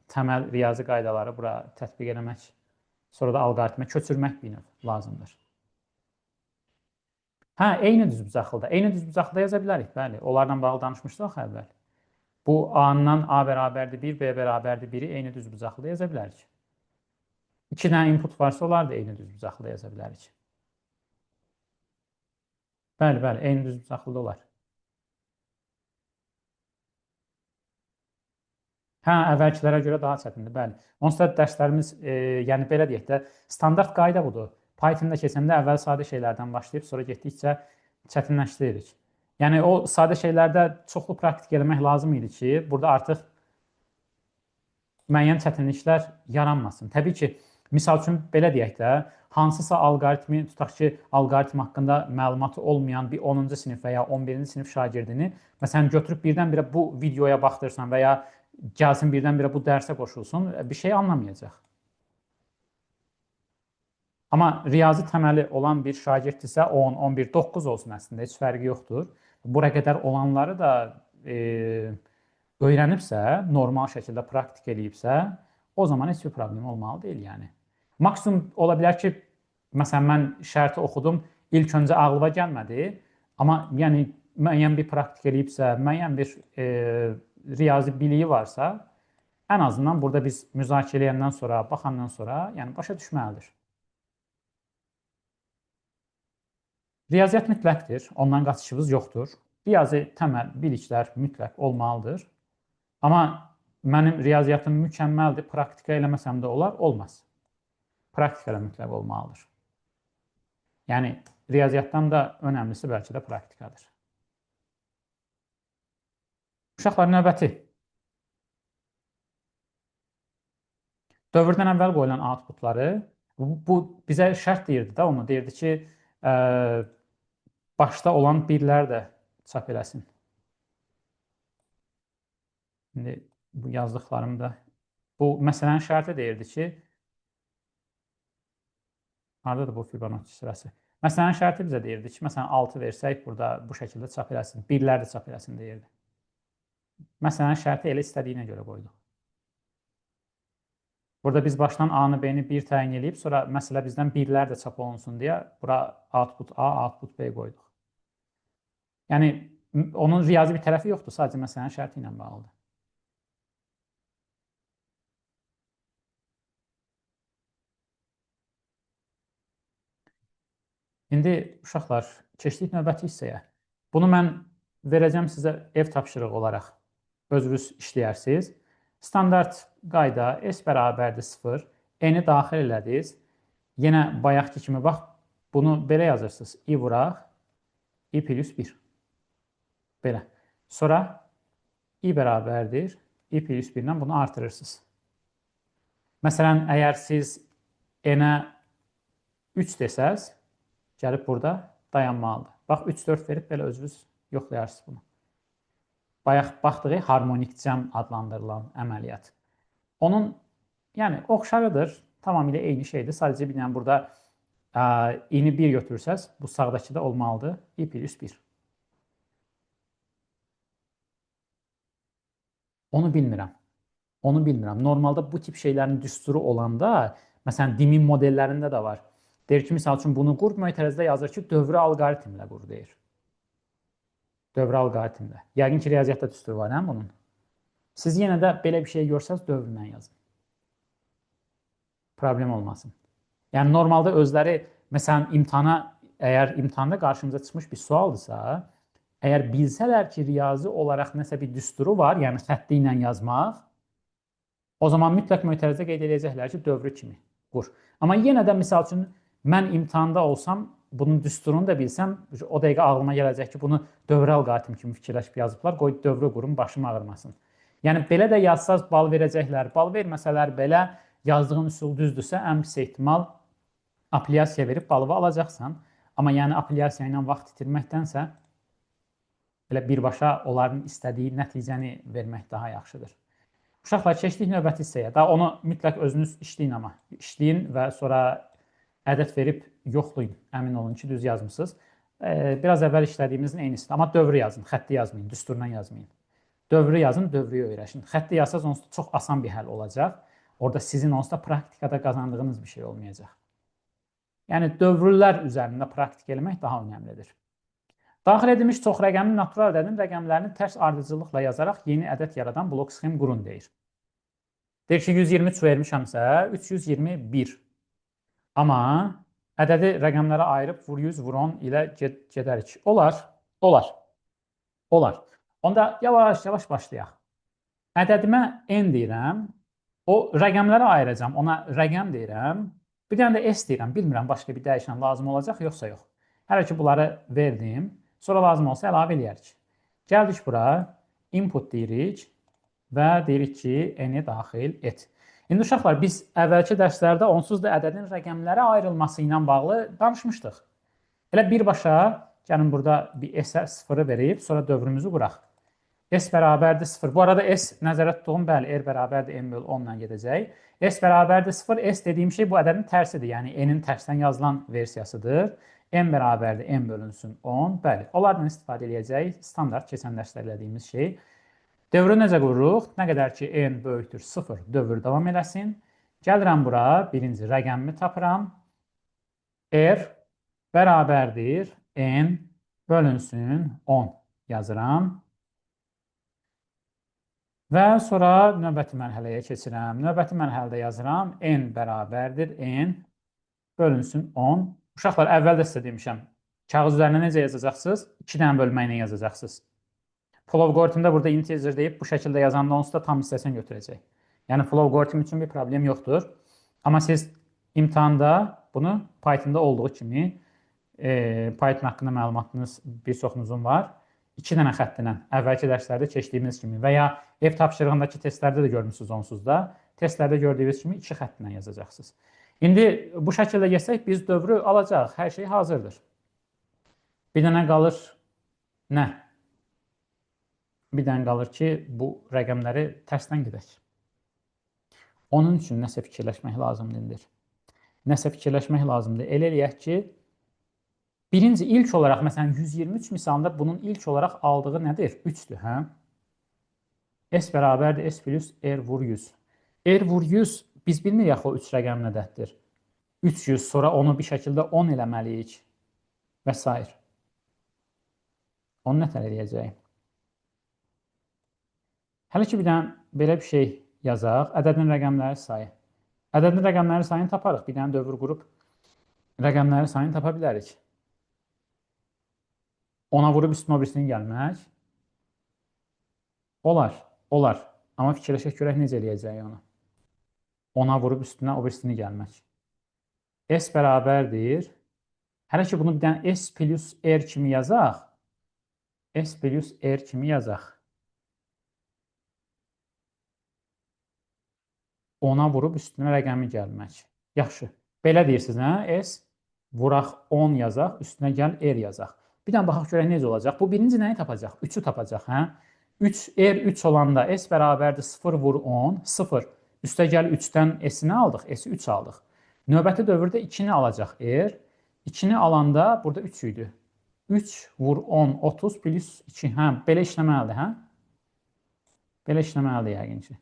təməl riyazi qaydaları bura tətbiq eləmək, sonra da alqoritmə köçürmək bir növ lazımdır. Hə, eyni düzbucaqlıda. Eyni düzbucaqlıda yaza bilərik, bəli. Onlarla bağlı danışmışdıq əvvəl. Bu A-ndan A bərabərdir 1, B bərabərdir 1-i eyni düzbucaqlıda yaza bilərik. 2 dənə input varsa, onlar da eyni düzbucaqlıda yaza bilərik. Bəli, bəli, eyni düzbucaqlıda olar. Hə, əvvəlkilərə görə daha çətindir, bəli. Onsuz da dərslərimiz, yəni belə deyək də, standart qayda budur. Python-da keçəndə əvvəl sadə şeylərdən başlayıb, sonra getdikcə çətinləşdiririk. Yəni, o sadə şeylərdə çoxlu praktik eləmək lazım idi ki, burada artıq müəyyən çətinliklər yaranmasın. Təbii ki, misal üçün, belə deyək də, hansısa alqoritmi, tutaq ki, alqoritm haqqında məlumatı olmayan bir 10-cu sinif və ya 11-ci sinif şagirdini, məsələn, götürüb birdən-birə bu videoya baxdırsan və ya gəlsin birdən-birə bu dərsə qoşulsun, bir şey anlamayacaq. Amma riyazi təməli olan bir şagirddirsə 10, 11, 9 olsun əslində, heç fərqi yoxdur. Bura qədər olanları da öyrənibsə, normal şəkildə praktik eləyibsə, o zaman heç bir problem olmalı deyil yəni. Maksimum ola bilər ki, məsələn, mən şərti oxudum, ilk öncə ağlıma gəlmədi, amma yəni müəyyən bir praktik eləyibsə, müəyyən bir riyazi biliyi varsa, ən azından burada biz müzakirə edəndən sonra, baxandan sonra, yəni başa düşməlidir. Riyaziyyat mütləqdir, ondan qaçışımız yoxdur. Riyazi təməl biliklər mütləq olmalıdır. Amma mənim riyaziyyatım mükəmməldir, praktika eləməsəm də olar, olmaz. Praktika da mütləq olmalıdır. Yəni, riyaziyyatdan da önəmlisi bəlkə də praktikadır. Uşaqlar, növbəti. Dövrdən əvvəl qoyulan outputları bu bizə şərt deyirdi də onu. Deyirdi ki, başda olan birlər də çap eləsin. İndi bu yazdıqlarımda bu məsələnin şərti deyirdi ki, haradadır bu Fibonacci sırası? Məsələnin şərti bizə deyirdi ki, məsələn 6 versək burada bu şəkildə çap eləsin, birlər də çap eləsin deyirdi. Məsələnin şərti elə istədiyinə görə qoyduq. Burada biz başdan A-nı, B-ni 1 təyin edib, sonra məsələ bizdən birlər də çap olunsun deyə bura output A, output B qoyduq. Yəni onun riyazi bir tərəfi yoxdur, sadəcə məsələnin şərti ilə bağlıdır. İndi uşaqlar, keçdik növbəti hissəyə. Bunu mən verəcəm sizə ev tapşırığı olaraq. Özünüz işləyərsiniz. Standart qayda S bərabərdir 0. N-i daxil elədiniz. Yenə bayaqki kimi bax, bunu belə yazırsınız. I vuraq, I plus 1. Belə. Sonra I bərabərdir, I plus 1-dən bunu artırırsınız. Məsələn, əgər siz N-ə 3 desəz, gəlib burada dayanmalıdır. Bax, 3-4 verib belə özünüz yoxlayarsınız bunu. Bayaq baxdığı harmonik cəm adlandırılan əməliyyat. Onun, yəni, oxşarıdır, tamamilə eyni şeydir. Sadəcə bir dənə burada i-ni 1 götürürsəz, bu sağdakı da olmalıdır, i plus 1. Onu bilmirəm. Onu bilmirəm. Normalda bu tip şeylərin düsturu olanda, məsələn, dimin modellərində də var. Deyir ki, misal üçün bunu qur, mötərizədə yazır ki, dövrü alqoritmlə qur, deyir. Dövrü alqoritmlə. Yəqin ki, riyaziyyatda düsturu var, həm bunun? Siz yenə də belə bir şey görsəz, dövründən yazın. Problem olmasın. Yəni, normalda özləri, məsələn, əgər imtahanda qarşımıza çıxmış bir sualdırsa, əgər bilsələr ki, riyazi olaraq nəsə bir düsturu var, yəni xətti ilə yazmaq, o zaman mütləq mötərizə qeyd edəcəklər ki, dövrü kimi qur. Amma yenə də, misal üçün, mən imtahanda olsam, bunun düsturunu da bilsəm, o dəqiqə ağlıma gələcək ki, bunu dövrü alqoritm kimi fikirləşib yazıblar, qoy dövrü qurum, başım ağrımasın. Yəni, belə də yazsaz bal verəcəklər. Bal verməsələr belə yazdığın üsul düzdürsə, ən pis ehtimal apellyasiya verib balı alacaqsan. Amma yəni apellyasiya ilə vaxt itirməkdənsə, belə birbaşa onların istədiyi nəticəni vermək daha yaxşıdır. Uşaqlar, keçdik növbəti hissəyə. Daha onu mütləq özünüz işləyin amma. İşləyin və sonra ədəd verib yoxlayın. Əmin olun ki, düz yazmısınız. Biraz əvvəl işlədiyimizin eynisidir. Amma dövrü yazın, xətti yazmayın, düsturdan yazmayın. Dövrü yazın, dövrüyü öyrəşin. Xətti yazsaz onsuz çox asan bir həll olacaq. Orada sizin onsuz da praktikada qazandığınız bir şey olmayacaq. Yəni, dövrlər üzərində praktik eləmək daha önəmlidir. Daxil edilmiş çox rəqəmli natural ədədin rəqəmlərini tərs ardıcıllıqla yazaraq yeni ədəd yaradan blok sxem qurun deyir. Deyir ki, 123 vermişəmsə, 321. Amma ədədi rəqəmlərə ayırıb vur 100, vur 10 ilə gedərik. Olar. Onda yavaş-yavaş başlayaq. Ədədimə n deyirəm, o rəqəmlərə ayıracam, ona rəqəm deyirəm, bir dənə də s deyirəm, bilmirəm başqa bir dəyişən lazım olacaq, yoxsa yox. Hələ ki, bunları verdim, sonra lazım olsa əlavə eləyərik. Gəldik bura, input deyirik və deyirik ki, n-i daxil et. İndi uşaqlar, biz əvvəlki dərslərdə onsuz da ədədin rəqəmlərə ayrılması ilə bağlı danışmışdıq. Elə birbaşa, gəlin burada bir s-ə 0-ı verib, sonra dövrümüzü quraq. S bərabərdir 0. Bu arada S nəzərə tutduğum, bəli, R bərabərdir n bölü 10 ilə gedəcək. S bərabərdir 0. S dediyim şey bu ədədin tərsidir. Yəni, n-in tərsdən yazılan versiyasıdır. N bərabərdir n bölünsün 10. Bəli, onlardan istifadə edəcək. Standart keçən dərsdə elədiyimiz şey. Dövrü necə qururuq? Nə qədər ki, n böyükdür 0, dövr davam eləsin. Gəlirəm bura, birinci rəqəmimi tapıram. R bərabərdir n bölünsün 10 yazıram. Və sonra növbəti mərhələyə keçirəm. Növbəti mərhələdə yazıram. N bərabərdir n bölünsün 10. Uşaqlar, əvvəl də sizə demişəm. Kağız üzərinə necə yazacaqsınız? 2 dənə bölməklə yazacaqsınız. Flowgortimdə burada integer deyib bu şəkildə yazanda onsuz da tam hissəsini götürəcək. Yəni Flowgortim üçün bir problem yoxdur. Amma siz imtahanda bunu Pythonda olduğu kimi Python haqqında məlumatınız bir çoxunuzun var. İki dənə xəttinə əvvəlki dərslərdə keçdiyimiz kimi və ya ev tapşırığındakı testlərdə də görmüsünüz onsuz da. Testlərdə gördüyünüz kimi iki xəttinə yazacaqsınız. İndi bu şəkildə geçsək biz dövrü alacağıq. Hər şey hazırdır. Bir dənə qalır nə? Bir dənə qalır ki, bu rəqəmləri tərsdən gedək. Onun üçün nəsə fikirləşmək lazımdır. Nəsə fikirləşmək lazımdır. Elə eləyək ki, birinci ilk olaraq, məsələn, 123 misalında bunun ilk olaraq aldığı nədir? 3-dür, hə? S bərabərdir, S plus R vur 100. R vur 100, biz bilmirik axı o 3 rəqəm nədədir? 300, sonra onu bir şəkildə 10 eləməliyik və s. Onu nətər eləyəcəyik? Hələ ki, bir dənə belə bir şey yazaq. Ədədin rəqəmləri sayı. Ədədin rəqəmləri sayını taparıq. Bir dənə dövr qrup rəqəmləri sayını tapa bilərik. Ona vurub üstünə o birisini gəlmək. Olar, olar. Amma fikirləşək görək necə eləyəcəyik onu. Ona vurub üstünə o birisini gəlmək. S bərabərdir. Hələ ki, bunu bir dənə S plus R kimi yazaq. S plus R kimi yazaq. Ona vurub üstünə rəqəmi gəlmək. Yaxşı. Belə deyirsiniz, hə? S vuraq 10 yazaq, üstünə gəl R yazaq. Bir dənə baxaq görək necə olacaq. Bu birinci nəyi tapacaq? 3-ü tapacaq, hə? 3 R 3 olanda S bərabərdir 0 vur 10, 0. Üstə gəl 3-dən S-ni aldıq, S-i 3 aldıq. Növbəti dövrdə 2-ni alacaq R. 2-ni alanda burada 3 idi. 3 vur 10, 30 plus 2. Hə, belə işləməlidir, hə? Belə işləməlidir yəqin ki.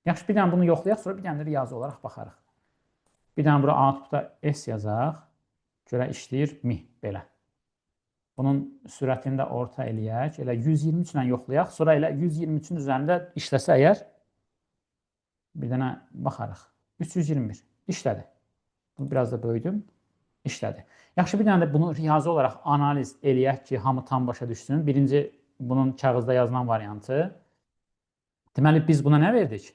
Yaxşı, bir dənə bunu yoxlayaq, sonra bir dənə də riyazi olaraq baxarıq. Bir dənə bura outputda S yazaq. Görə işləyir mi? Belə. Bunun sürətini də orta eləyək. Elə 123 ilə yoxlayaq. Sonra elə 123-ün üzərində işləsə əgər, bir dənə baxarıq. 321. İşlədi. Bunu biraz da böyüdüm. İşlədi. Yaxşı, bir dənə də bunu riyazi olaraq analiz eləyək ki, hamı tam başa düşsün. Birinci, bunun kağızda yazılan variantı. Deməli, biz buna nə verdik?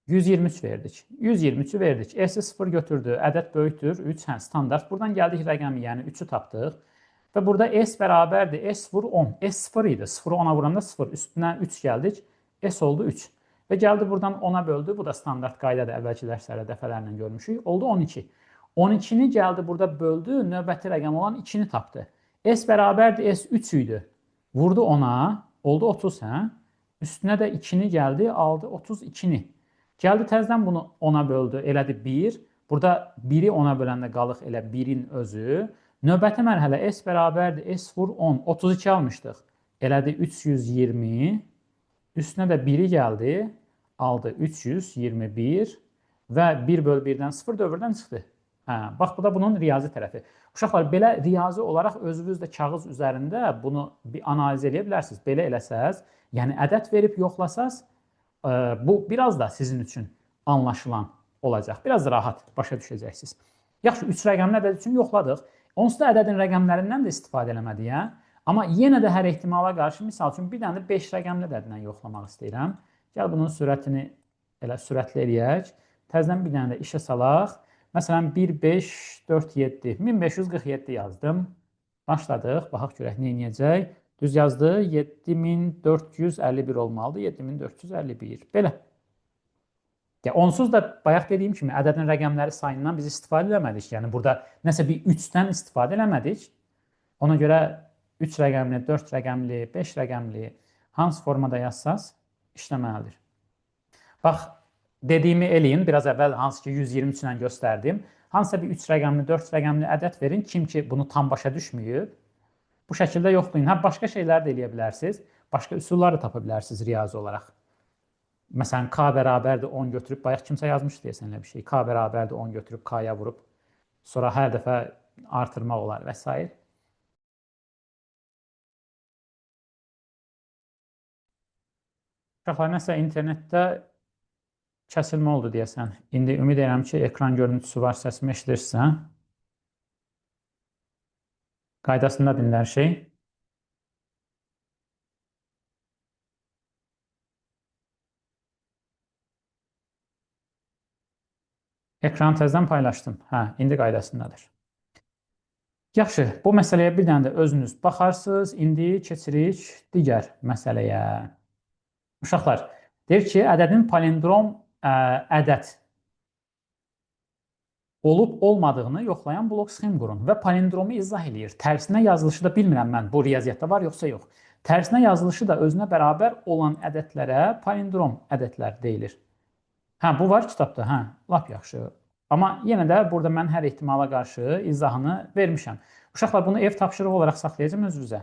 123 verdik. 123'ü verdik. S-i 0 götürdü. Ədəd böyükdür. 3, hə, standart. Buradan gəldik rəqəmi, yəni 3-ü tapdıq. Və burada S bərabərdir. S vur 10. S 0 idi. 0-ı 10-a vuranda 0. Üstünə 3 gəldik. S oldu 3. Və gəldi buradan 10-a böldü. Bu da standart qaydadır. Əvvəlki dərslərdə dəfələrlə görmüşük. Oldu 12. 12-ni gəldi burada böldü. Növbəti rəqəm olan 2-ni tapdı. S bərabərdir. S 3 idi. Vurdu 10-a. Oldu 30, hə? Üstünə də 2-ni gəldi. Aldı 32-ni. Gəldi təzədən bunu 10-a böldü, elədi 1. Burada 1-i 10-a böləndə qalıq elə 1-in özü. Növbəti mərhələ S bərabərdir, S vur 10, 32 almışdıq. Elədi 320, üstünə də 1-i gəldi, aldı 321 və 1 böl 1-dən 0 dövrdən çıxdı. Hə, bax, bu da bunun riyazi tərəfi. Uşaqlar, belə riyazi olaraq özünüz də kağız üzərində bunu bir analiz edə bilərsiniz. Belə eləsəz, yəni ədəd verib yoxlasaz, bu biraz da sizin üçün anlaşılan olacaq. Biraz da rahat başa düşəcəksiniz. Yaxşı, 3 rəqəmli ədəd üçün yoxladıq. Onsuz da ədədin rəqəmlərindən də istifadə eləmədik, hə? Amma yenə də hər ehtimala qarşı, misal üçün, bir dənə də 5 rəqəmli ədədlə yoxlamaq istəyirəm. Gəl bunun sürətini elə sürətli eləyək. Təzədən bir dənə də işə salaq. Məsələn, 1, 5, 4, 7, 1547 yazdım. Başladıq. Baxaq görək nə edəcək. Düz yazdı. 7451 olmalıdır. 7451. Belə. Onsuz da bayaq dediyim kimi ədədin rəqəmləri sayından biz istifadə eləmədik. Yəni burada nəsə bir 3-dən istifadə eləmədik. Ona görə 3 rəqəmli, 4 rəqəmli, 5 rəqəmli hansı formada yazsaz işləməlidir. Bax, dediyimi eləyin. Biraz əvvəl hansı ki 123 ilə göstərdim. Hansısa bir 3 rəqəmli, 4 rəqəmli ədəd verin. Kim ki bunu tam başa düşməyib, bu şəkildə yoxlayın. Hə, başqa şeylər də eləyə bilərsiniz. Başqa üsullar da tapa bilərsiniz riyazi olaraq. Məsələn, K bərabərdir 10 götürüb, bayaq kimsə yazmışdı deyəsən elə bir şey. K bərabərdir 10 götürüb K-ya vurub, sonra hər dəfə artırmaq olar və s. Uşaqlar, nəsə internetdə kəsilmə oldu deyəsən. İndi ümid edirəm ki, ekran görüntüsü var, səsimi eşidirsən. Qaydasında dinlər şey. Ekranı təzədən paylaşdım. Hə, indi qaydasındadır. Yaxşı, bu məsələyə bir dənə də özünüz baxarsınız. İndi keçirik digər məsələyə. Uşaqlar, deyir ki, ədədin palindrom ədəd olub olmadığını yoxlayan blok sxem qurun və palindromu izah eləyir. Tərsinə yazılışı da bilmirəm mən bu riyaziyyatda var yoxsa yox. Tərsinə yazılışı da özünə bərabər olan ədədlərə palindrom ədədlər deyilir. Hə, bu var kitabda, hə, lap yaxşı. Amma yenə də burada mən hər ehtimala qarşı izahını vermişəm. Uşaqlar, bunu ev tapşırığı olaraq saxlayacağım özünüzə.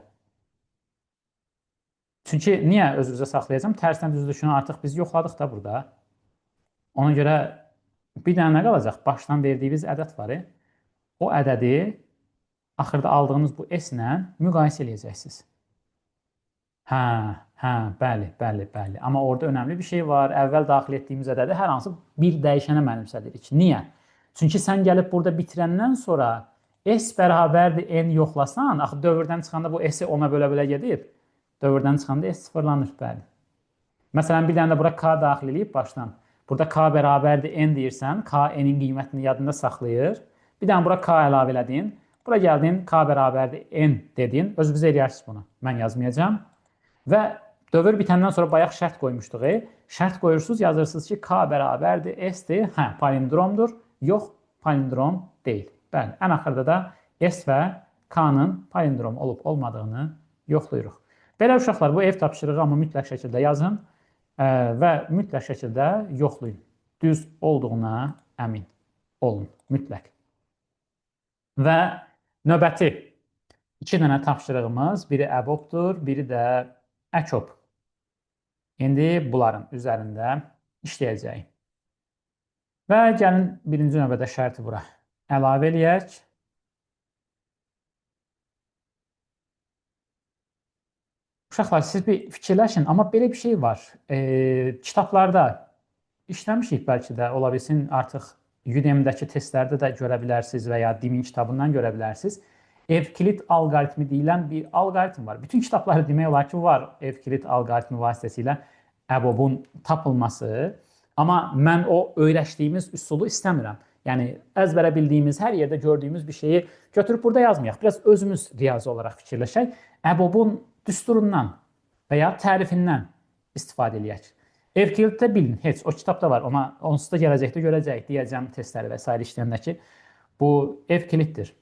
Çünki niyə özünüzə saxlayacağım? Tərsinə düzülüşünü artıq biz yoxladıq da burada. Ona görə bir dənə nə qalacaq? Başdan verdiyiniz ədəd var. O ədədi axırda aldığınız bu S ilə müqayisə eləyəcəksiniz. Bəli. Amma orada önəmli bir şey var. Əvvəl daxil etdiyimiz ədədi hər hansı bir dəyişənə mənimsədirik. Niyə? Çünki sən gəlib burada bitirəndən sonra S bərabərdir N yoxlasan, axı dövrdən çıxanda bu S-i ona bölə-bölə gedir. Dövrdən çıxanda S sıfırlanır, bəli. Məsələn, bir dənə də bura K daxil edib başdan. Burada K bərabərdir N deyirsən, K N-in qiymətini yadında saxlayır. Bir dənə bura K əlavə elədin. Bura gəldin, K bərabərdir N dedin. Özünüz eləyərsiniz bunu. Mən yazmayacağım. Və dövr bitəndən sonra bayaq şərt qoymuşduq. Şərt qoyursunuz, yazırsınız ki, K bərabərdir S-dir. Hə, palindromdur. Yox, palindrom deyil. Bəli, ən axırda da S və K-nın palindrom olub olmadığını yoxlayırıq. Belə uşaqlar, bu ev tapşırığı amma mütləq şəkildə yazın və mütləq şəkildə yoxlayın. Düz olduğuna əmin olun, mütləq. Və növbəti 2 dənə tapşırığımız, biri EBOB-dur, biri də EÇOB. İndi bunların üzərində işləyəcəyik. Və gəlin birinci növbədə şərti bura əlavə eləyək. Uşaqlar, siz bir fikirləşin, amma belə bir şey var. Kitablarda işləmişik bəlkə də, ola bilsin artıq Udemy-dəki testlərdə də görə bilərsiniz və ya DİM-in kitabından görə bilərsiniz. Evklit alqoritmi deyilən bir alqoritm var. Bütün kitabları demək olar ki, var Evklit alqoritmi vasitəsilə EBOB-un tapılması. Amma mən o öyrəşdiyimiz üsulu istəmirəm. Yəni, əzbərə bildiyimiz, hər yerdə gördüyümüz bir şeyi götürüb burada yazmayaq. Biraz özümüz riyazi olaraq fikirləşək. EBOB-un düsturundan və ya tərifindən istifadə eləyək. Evkliddə bilin, heç o kitabda var, onsuz da gələcəkdə görəcək, deyəcəm testləri və s. işləyəndə ki, bu Evkliddir.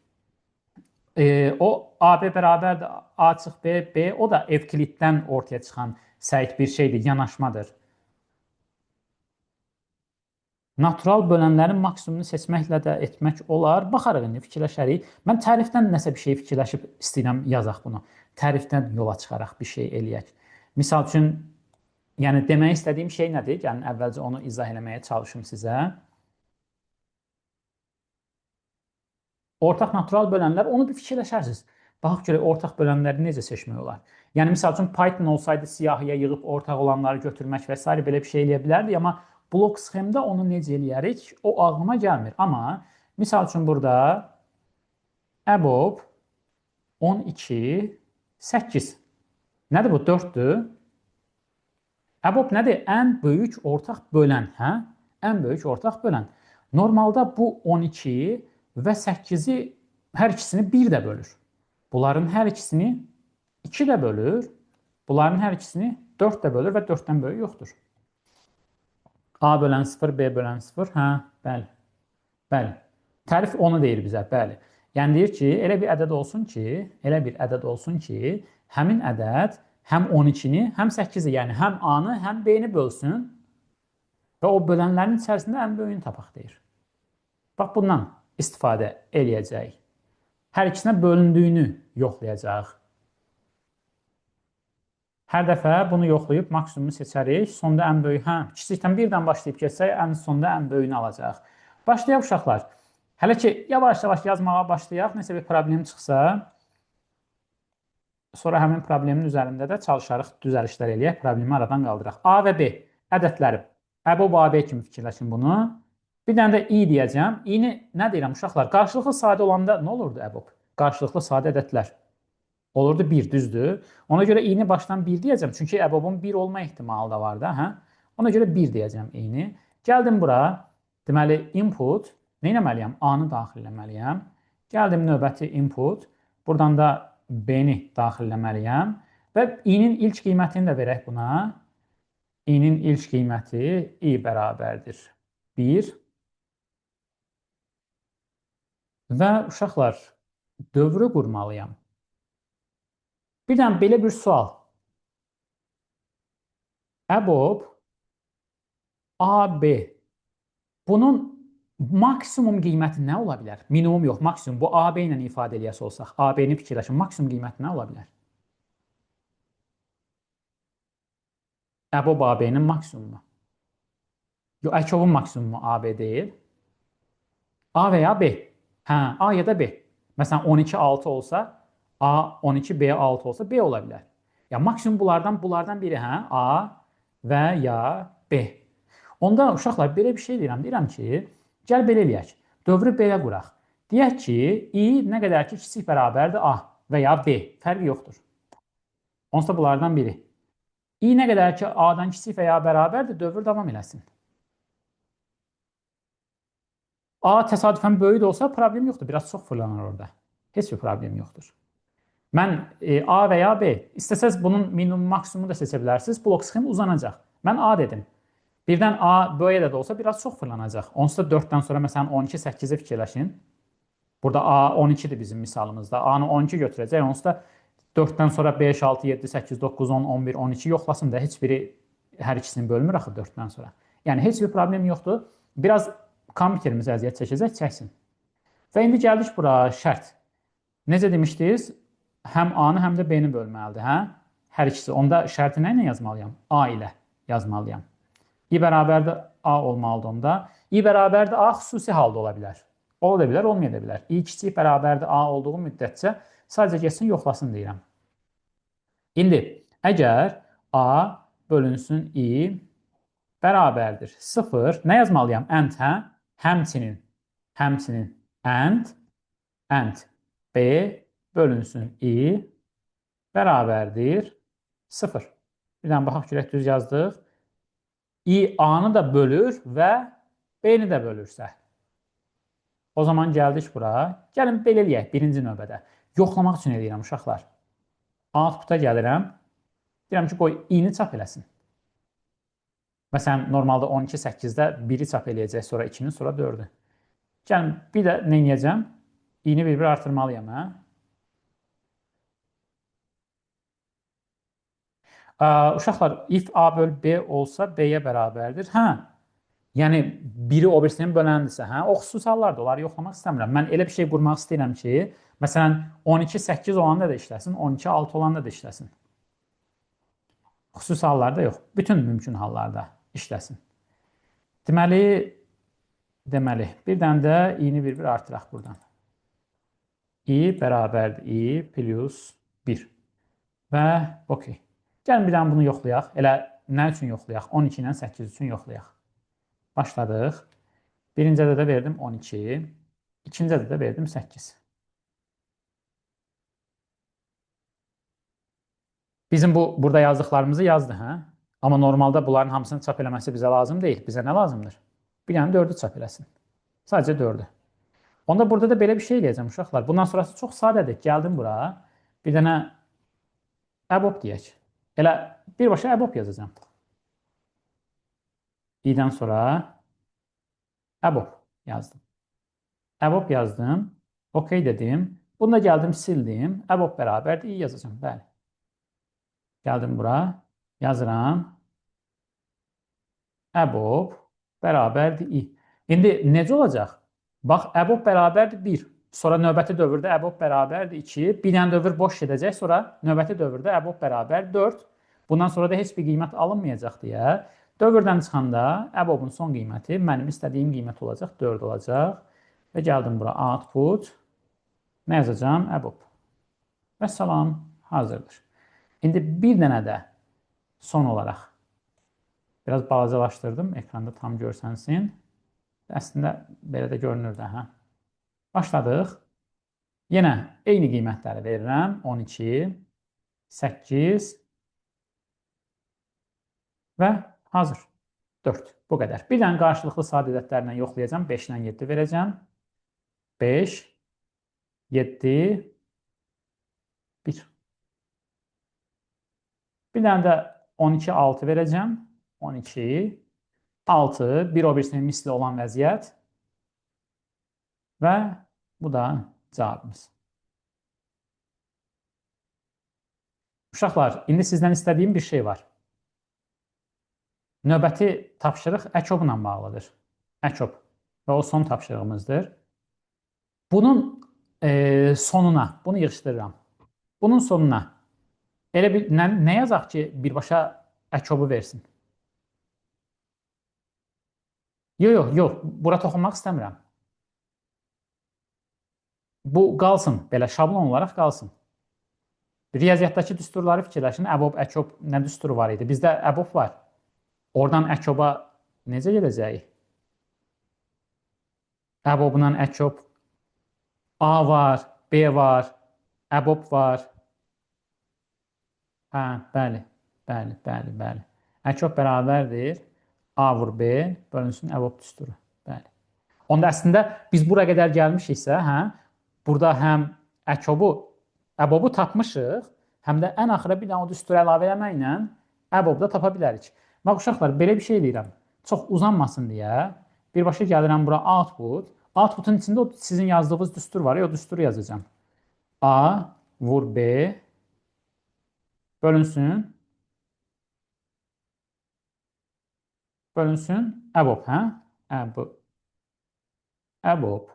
O AB bərabərdir A çıx B, B o da Evkliddən ortaya çıxan səhit bir şeydir, yanaşmadır. Natural bölənlərin maksimumunu seçməklə də etmək olar. Baxarıq indi, fikirləşərik. Mən tərifdən nəsə bir şey fikirləşib istəyirəm, yazaq bunu. Tərifdən yola çıxaraq bir şey eləyək. Misal üçün, yəni demək istədiyim şey nədir? Yəni əvvəlcə onu izah eləməyə çalışım sizə. Ortaq natural bölənlər, onu bir fikirləşərsiniz. Baxaq görək, ortaq bölənləri necə seçmək olar? Yəni, misal üçün, Python olsaydı siyahıya yığıb ortaq olanları götürmək və s. belə bir şey eləyə bilərdi, amma blok sxemdə onu necə eləyərik, o ağlıma gəlmir. Amma, misal üçün, burada EBOB 12, 8. Nədir bu? 4-dür. EBOB nədir? Ən böyük ortaq bölən, hə? Ən böyük ortaq bölən. Normalda bu 12 və 8-i hər ikisini 1 də bölür. Bunların hər ikisini 2 də bölür. Bunların hər ikisini 4 də bölür və 4-dən böyük yoxdur. A bölən 0, B bölən 0, hə, bəli. Bəli. Tərif onu deyir bizə, bəli. Yəni deyir ki, elə bir ədəd olsun ki, həmin ədəd həm 12-ni, həm 8-i, yəni həm A-nı, həm B-ni bölsün və o bölənlərin içərisində ən böyüyünü tapaq deyir. Bax, bundan istifadə eləyəcəyik. Hər ikisinə bölündüyünü yoxlayacaq. Hər dəfə bunu yoxlayıb maksimumunu seçərik. Sonda ən böyük, kiçikdən birdən başlayıb keçsək, ən sonda ən böyüyünü alacaq. Başlayaq uşaqlar. Hələ ki, yavaş-yavaş yazmağa başlayaq. Nəsə bir problem çıxsa, sonra həmin problemin üzərində də çalışarıq, düzəlişlər eləyək, problemi aradan qaldıraq. A və B ədədləri. EBOB AB kimi fikirləşin bunu. Bir dənə də I deyəcəm. I-ni nə deyirəm uşaqlar? Qarşılıqlı sadə olanda nə olurdu EBOB? Qarşılıqlı sadə ədədlər. Olurdu 1, düzdür. Ona görə i-ni başdan 1 deyəcəm. Çünki EBOB-un 1 olma ehtimalı da var da. Ona görə 1 deyəcəm i-ni. Gəldim bura. Deməli, input. Nə etməliyəm? A-nı daxil etməliyəm. Gəldim növbəti input. Buradan da B-ni daxilləməliyəm. Və i-nin ilk qiymətini də verək buna. i-nin ilk qiyməti i bərabərdir 1. Və uşaqlar, dövrü qurmalıyam. Birdən belə bir sual. EBOB AB. Bunun maksimum qiyməti nə ola bilər? Minimum yox, maksimum. Bu AB ilə ifadə eləyəsi olsaq, AB-ni fikirləşin, maksimum qiyməti nə ola bilər? EBOB AB-nin maksimumu. Yox, Əkovun maksimumu AB deyil. A və ya B. Hə, A ya da B. Məsələn, 12-6 olsa, A 12, B 6 olsa, B ola bilər. Ya maksimum bunlardan biri, hə? A və ya B. Onda uşaqlar belə bir şey deyirəm. Deyirəm ki, gəl belə eləyək. Dövrü belə quraq. Deyək ki, i nə qədər ki kiçik bərabərdir A və ya B. Fərqi yoxdur. Onsuz da bunlardan biri. i nə qədər ki A-dan kiçik və ya bərabərdir, dövr davam eləsin. A təsadüfən böyük də olsa problem yoxdur. Biraz çox fırlanır orada. Heç bir problem yoxdur. Mən A və ya B, istəsəz bunun minimum maksimumu da seçə bilərsiniz. Blok sxemi uzanacaq. Mən A dedim. Birdən A böyük də olsa biraz çox fırlanacaq. Onsuz da 4-dən sonra məsələn 12, 8-i fikirləşin. Burada A 12-dir bizim misalımızda. A-nı 12 götürəcək. Onsuz da 4-dən sonra 5, 6, 7, 8, 9, 10, 11, 12 yoxlasın da heç biri hər ikisini bölmür axı 4-dən sonra. Yəni heç bir problem yoxdur. Biraz kompüterimiz əziyyət çəkəcək, çəksin. Və indi gəldik bura şərt. Necə demişdiniz? Həm A-nı, həm də B-ni bölməlidir, hə? Hər ikisi. Onda şərti nə ilə yazmalıyam? A ilə yazmalıyam. i bərabərdir A olmalıdır onda. i bərabərdir A xüsusi halda ola bilər. Ola da bilər, olmaya da bilər. i kiçik bərabərdir A olduğu müddətcə sadəcə getsin, yoxlasın deyirəm. İndi əgər A bölünsün i bərabərdir 0, nə yazmalıyam? And, hə? Həmçinin and B bölünsün i bərabərdir 0. Birdən baxaq görək, düz yazdıq. i A-nı da bölür və B-ni də bölürsə. O zaman gəldik bura. Gəlin belə eləyək birinci növbədə. Yoxlamaq üçün eləyirəm uşaqlar. Output-a gəlirəm. Deyirəm ki, qoy i-ni çap eləsin. Məsələn, normalda 12, 8-də 1-i çap eləyəcək, sonra 2-ni, sonra 4-ü. Gəlin, bir də nə edəcəm? i-ni bir artırmalıyam, hə? Uşaqlar, if A böl B olsa B-yə bərabərdir. Hə, yəni biri o birisinin böləndirsə, hə, o xüsusi hallarda onları yoxlamaq istəmirəm. Mən elə bir şey qurmaq istəyirəm ki, məsələn, 12-8 olanda da işləsin, 12-6 olanda da işləsin. Xüsusi hallarda yox, bütün mümkün hallarda işləsin. Deməli, bir dənə də i-ni bir artıraq buradan. i bərabərdir i plus 1 və okey. Gəlin bir dənə bunu yoxlayaq. Elə nə üçün yoxlayaq? 12 ilə 8 üçün yoxlayaq. Başladıq. Birincidə də verdim 12. İkincidə də verdim 8. Bizim burada yazdıqlarımızı yazdı, hə? Amma normalda bunların hamısını çap eləməsi bizə lazım deyil. Bizə nə lazımdır? Bir dənə 4-ü çap eləsin. Sadəcə 4-ü. Onda burada da belə bir şey eləyəcəm uşaqlar. Bundan sonrası çox sadədir. Gəldim bura. Bir dənə EBOB deyək. Elə birbaşa EBOB yazacağım. i-dən sonra EBOB yazdım. EBOB yazdım. OK dedim. Bunu da gəldim sildim. EBOB bərabərdir i yazacağım. Bəli. Gəldim bura. Yazıram. EBOB bərabərdir i. İndi necə olacaq? Bax, EBOB bərabərdir 1. Sonra növbəti dövrdə EBOB bərabərdir 2. Bir dənə dövr boş gedəcək. Sonra növbəti dövrdə EBOB bərabər 4. Bundan sonra da heç bir qiymət alınmayacaq deyə. Dövrdən çıxanda EBOB-un son qiyməti mənim istədiyim qiymət olacaq. 4 olacaq. Və gəldim bura. Output. Nə yazacağım? EBOB. Və salam. Hazırdır. İndi bir dənə də son olaraq biraz balacalaşdırdım. Ekranda tam görsənsin. Əslində belə də görünür də, hə? Başladıq. Yenə eyni qiymətləri verirəm. 12, 8 və hazır. 4. Bu qədər. Bir dənə qarşılıqlı sadədətlərlə yoxlayacağım. 5 ilə 7 verəcəm. 5 7, 1. Bir dənə də 12, 6 verəcəm. 12, 6, bir o birisinin misli olan vəziyyət və bu da cavabımız. Uşaqlar, indi sizdən istədiyim bir şey var. Növbəti tapşırıq əkobla bağlıdır. Əkob və o son tapşırığımızdır. Bunun sonuna, bunu yığışdırıram. Bunun sonuna elə bir nə yazaq ki, birbaşa əkobu versin? Yox, bura toxunmaq istəmirəm. Bu qalsın, belə şablon olaraq qalsın. Riyaziyyatdakı düsturları fikirləşin. Əbob, əkob nə düsturu var idi? Bizdə əbob var. Oradan əkoba necə gedəcəyik? Əbobla əkob A var, B var, əbob var. Hə, bəli. Əkob bərabərdir A vur B bölünsün əbob düsturu. Bəli. Onda əslində biz bura qədər gəlmişiksə, hə, burada həm əbobu tapmışıq, həm də ən axıra bir dənə o düsturu əlavə eləməklə əbobu da tapa bilərik. Bax uşaqlar, belə bir şey deyirəm. Çox uzanmasın deyə birbaşa gəlirəm bura output. Outputun içində o sizin yazdığınız düstur var, o düsturu yazacağam. A vur B bölünsün əbob, hə? Əbob.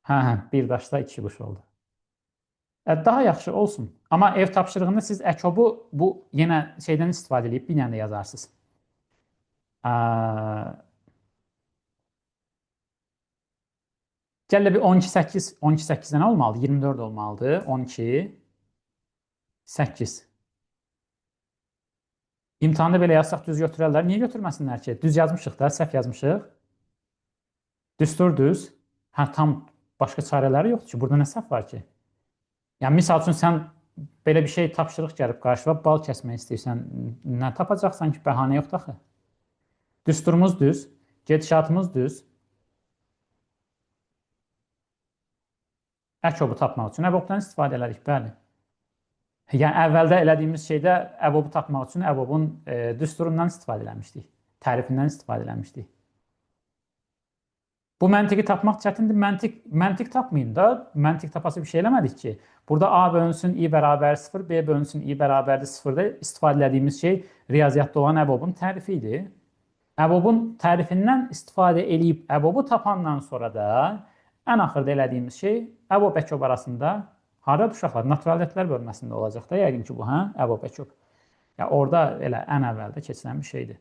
Hə, bir daşda iki quş oldu. Daha yaxşı olsun. Amma ev tapşırığında siz əkobu bu yenə şeydən istifadə edib bir dənə də yazarsınız. Gəl bir 12, 8, 12, 8-də nə olmalıdır? 24 olmalıdır. 12, 8. İmtahanda belə yazsaq düz götürərlər. Niyə götürməsinlər ki? Düz yazmışıq da, səhv yazmışıq. Düstur düz. Hə, tam başqa çarələri yoxdur ki. Burada nə səhv var ki? Yəni, misal üçün, sən belə bir şey tapşırıq gəlib qarşıva, bal kəsmək istəyirsən, nə tapacaqsan ki, bəhanə yoxdur axı. Düsturumuz düz, gedişatımız düz. Əkobu tapmaq üçün əbobdan istifadə edirik, bəli. Yəni, əvvəldə elədiyimiz şeydə əbobu tapmaq üçün əbobun düsturundan istifadə eləmişdik, tərifindən istifadə eləmişdik. Bu məntiqi tapmaq çətindir. Məntiq tapmayın da, məntiq tapası bir şey eləmədik ki. Burada A bölünsün I bərabər 0, B bölünsün I bərabərdir 0-da istifadə edədiyimiz şey riyaziyyatda olan əbobun tərifi idi. Əbobun tərifindən istifadə edib əbobu tapandan sonra da ən axırda elədiyimiz şey əbob əkob arasında harada uşaqlar? Naturaliyyətlər bölməsində olacaq da yəqin ki bu, hə? Əbob əkob. Yəni, orada elə ən əvvəldə keçilən bir şeydir.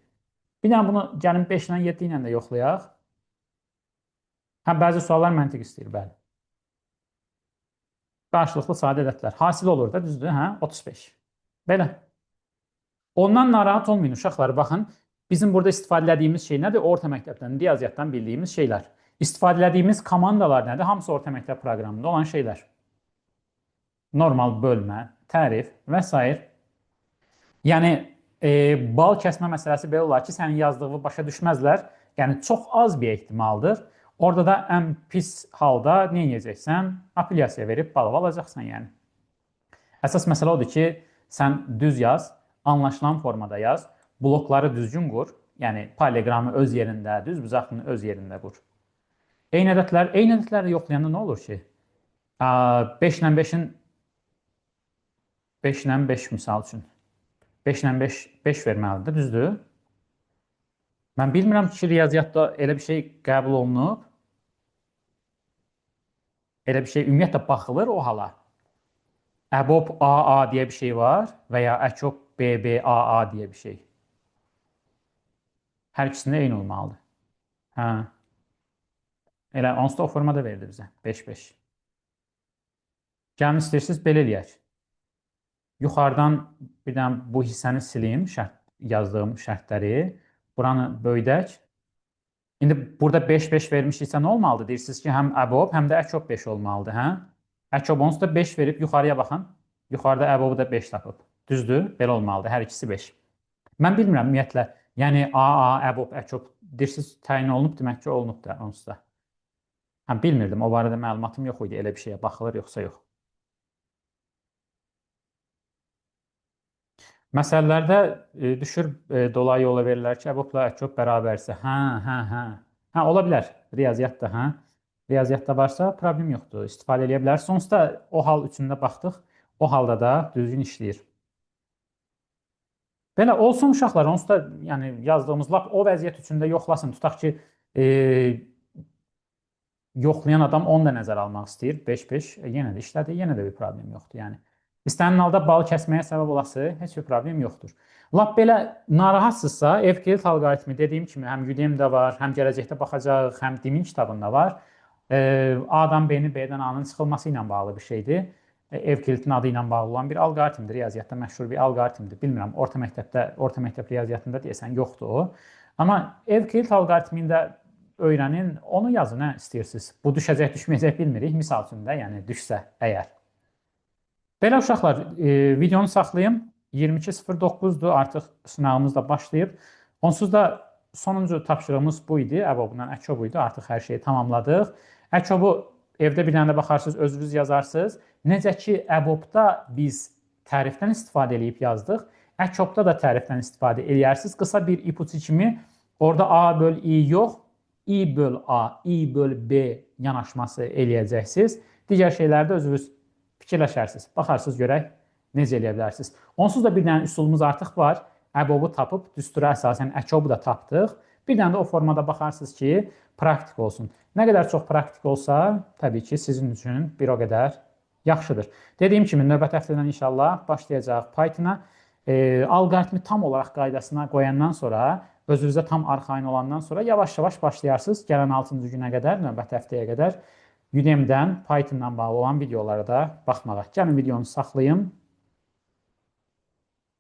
Bir dənə bunu gəlin 5 ilə 7 ilə də yoxlayaq. Hə, bəzi suallar məntiq istəyir, bəli. Qarşılıqlı sadə ədədlər. Hasil olur da, düzdür, hə? 35. Belə. Ondan narahat olmayın uşaqlar, baxın. Bizim burada istifadə edədiyimiz şey nədir? Orta məktəbdən, riyaziyyatdan bildiyimiz şeylər. İstifadə edədiyimiz komandalar nədir? Hamısı orta məktəb proqramında olan şeylər. Normal bölmə, tərif və s. Yəni, bal kəsmə məsələsi belə olar ki, sənin yazdığını başa düşməzlər. Yəni, çox az bir ehtimaldır. Orada da ən pis halda nə edəcəksən? Apelyasiya verib balı alacaqsan, yəni. Əsas məsələ odur ki, sən düz yaz, anlaşılan formada yaz, blokları düzgün qur, yəni poliqramı öz yerində, düz bucaqlını öz yerində qur. Eyni ədədləri yoxlayanda nə olur ki? 5 ilə 5-in 5 ilə 5 misal üçün. 5 ilə 5 verməlidir, düzdür? Mən bilmirəm ki, riyaziyyatda elə bir şey qəbul olunub. Elə bir şey ümumiyyətlə baxılır o hala. Əbob AA deyə bir şey var və ya əkob BBAA deyə bir şey. Hər ikisində eyni olmalıdır. Hə. Elə onsuz da o formada verdi bizə. 5-5. Gəlin istəyirsiniz, belə eləyək. Yuxarıdan bir dənə bu hissəni silim, yazdığım şərtləri. Buranı böyüdək. İndi burada 5-5 vermişiksə nə olmalıdır? Deyirsiniz ki, həm əbob, həm də əkob 5 olmalıdır, hə? Əkob onsuz da 5 verib yuxarıya baxın. Yuxarıda əbobu da 5 tapıb. Düzdür? Belə olmalıdır. Hər ikisi 5. Mən bilmirəm ümumiyyətlə. Yəni AA, əbob, əkob deyirsiniz təyin olunub, demək ki, olunub da onsuz da. Bilmirdim, o barədə məlumatım yox idi, elə bir şeyə baxılır yoxsa yox. Məsələlərdə düşür, dolayı yola verirlər ki, əbobla ətçob bərabərsə. Hə. Hə, ola bilər. Riyaziyyatda, hə. Riyaziyyatda varsa problem yoxdur. İstifadə edə bilər. Sonuçta o hal üçündə baxdıq. O halda da düzgün işləyir. Belə olsun uşaqlar, onsuz da yəni yazdığımız lap o vəziyyət üçündə yoxlasın. Tutaq ki, e, yoxlayan adam 10 da nəzərə almaq istəyir, 5-5, yenə də işlədir, yenə də bir problem yoxdur. Yəni istənilən halda bal kəsməyə səbəb olası heç bir problem yoxdur. Lap belə narahatsızsa, Evclid alqoritmi dediyim kimi həm Udemy-də var, həm gələcəkdə baxacağıq, həm Dimin kitabında var. A-dan B-ni, B-dən A-nın çıxılması ilə bağlı bir şeydir. Evclidin adı ilə bağlı olan bir alqoritmdir. Riyaziyyatda məşhur bir alqoritmdir. Bilmirəm, orta məktəb riyaziyyatında deyəsən yoxdur o. Amma Evclid alqoritmində öyrənin, onu yazın, nə istəyirsiniz. Bu düşəcək, düşməyəcək bilmirik. Misal üçün də, yəni düşsə əgər. Belə uşaqlar, videonu saxlayım. 22:09-dur, artıq sınavımız da başlayıb. Onsuz da sonuncu tapşırığımız bu idi. Əbobla ətçob idi. Artıq hər şeyi tamamladıq. Ətçobu evdə bir dənə də baxarsınız, özünüz yazarsınız. Necə ki, əbobda biz tərifdən istifadə edib yazdıq. Ətçobda da tərifdən istifadə edərsiniz. Qısa bir ipucu kimi orada A böl I yox, I böl A, I böl B yanaşması eləyəcəksiniz. Digər şeylərdə özünüz fikirləşərsiniz. Baxarsınız görək necə eləyə bilərsiniz. Onsuz da bir dənə üsulumuz artıq var. Əbobu tapıb düstura əsasən ətçobu da tapdıq. Bir dənə də o formada baxarsınız ki, praktik olsun. Nə qədər çox praktik olsa, təbii ki, sizin üçün bir o qədər yaxşıdır. Dediyim kimi, növbəti həftədən inşallah başlayacaq Python-a. Alqoritmi tam olaraq qaydasına qoyandan sonra, özünüzə tam arxayın olandan sonra yavaş-yavaş başlayarsınız. Gələn 6-cı günə qədər, növbəti həftəyə qədər Udemy-dən Python-dan bağlı olan videolara da baxmağa. Gəlin videonu saxlayım.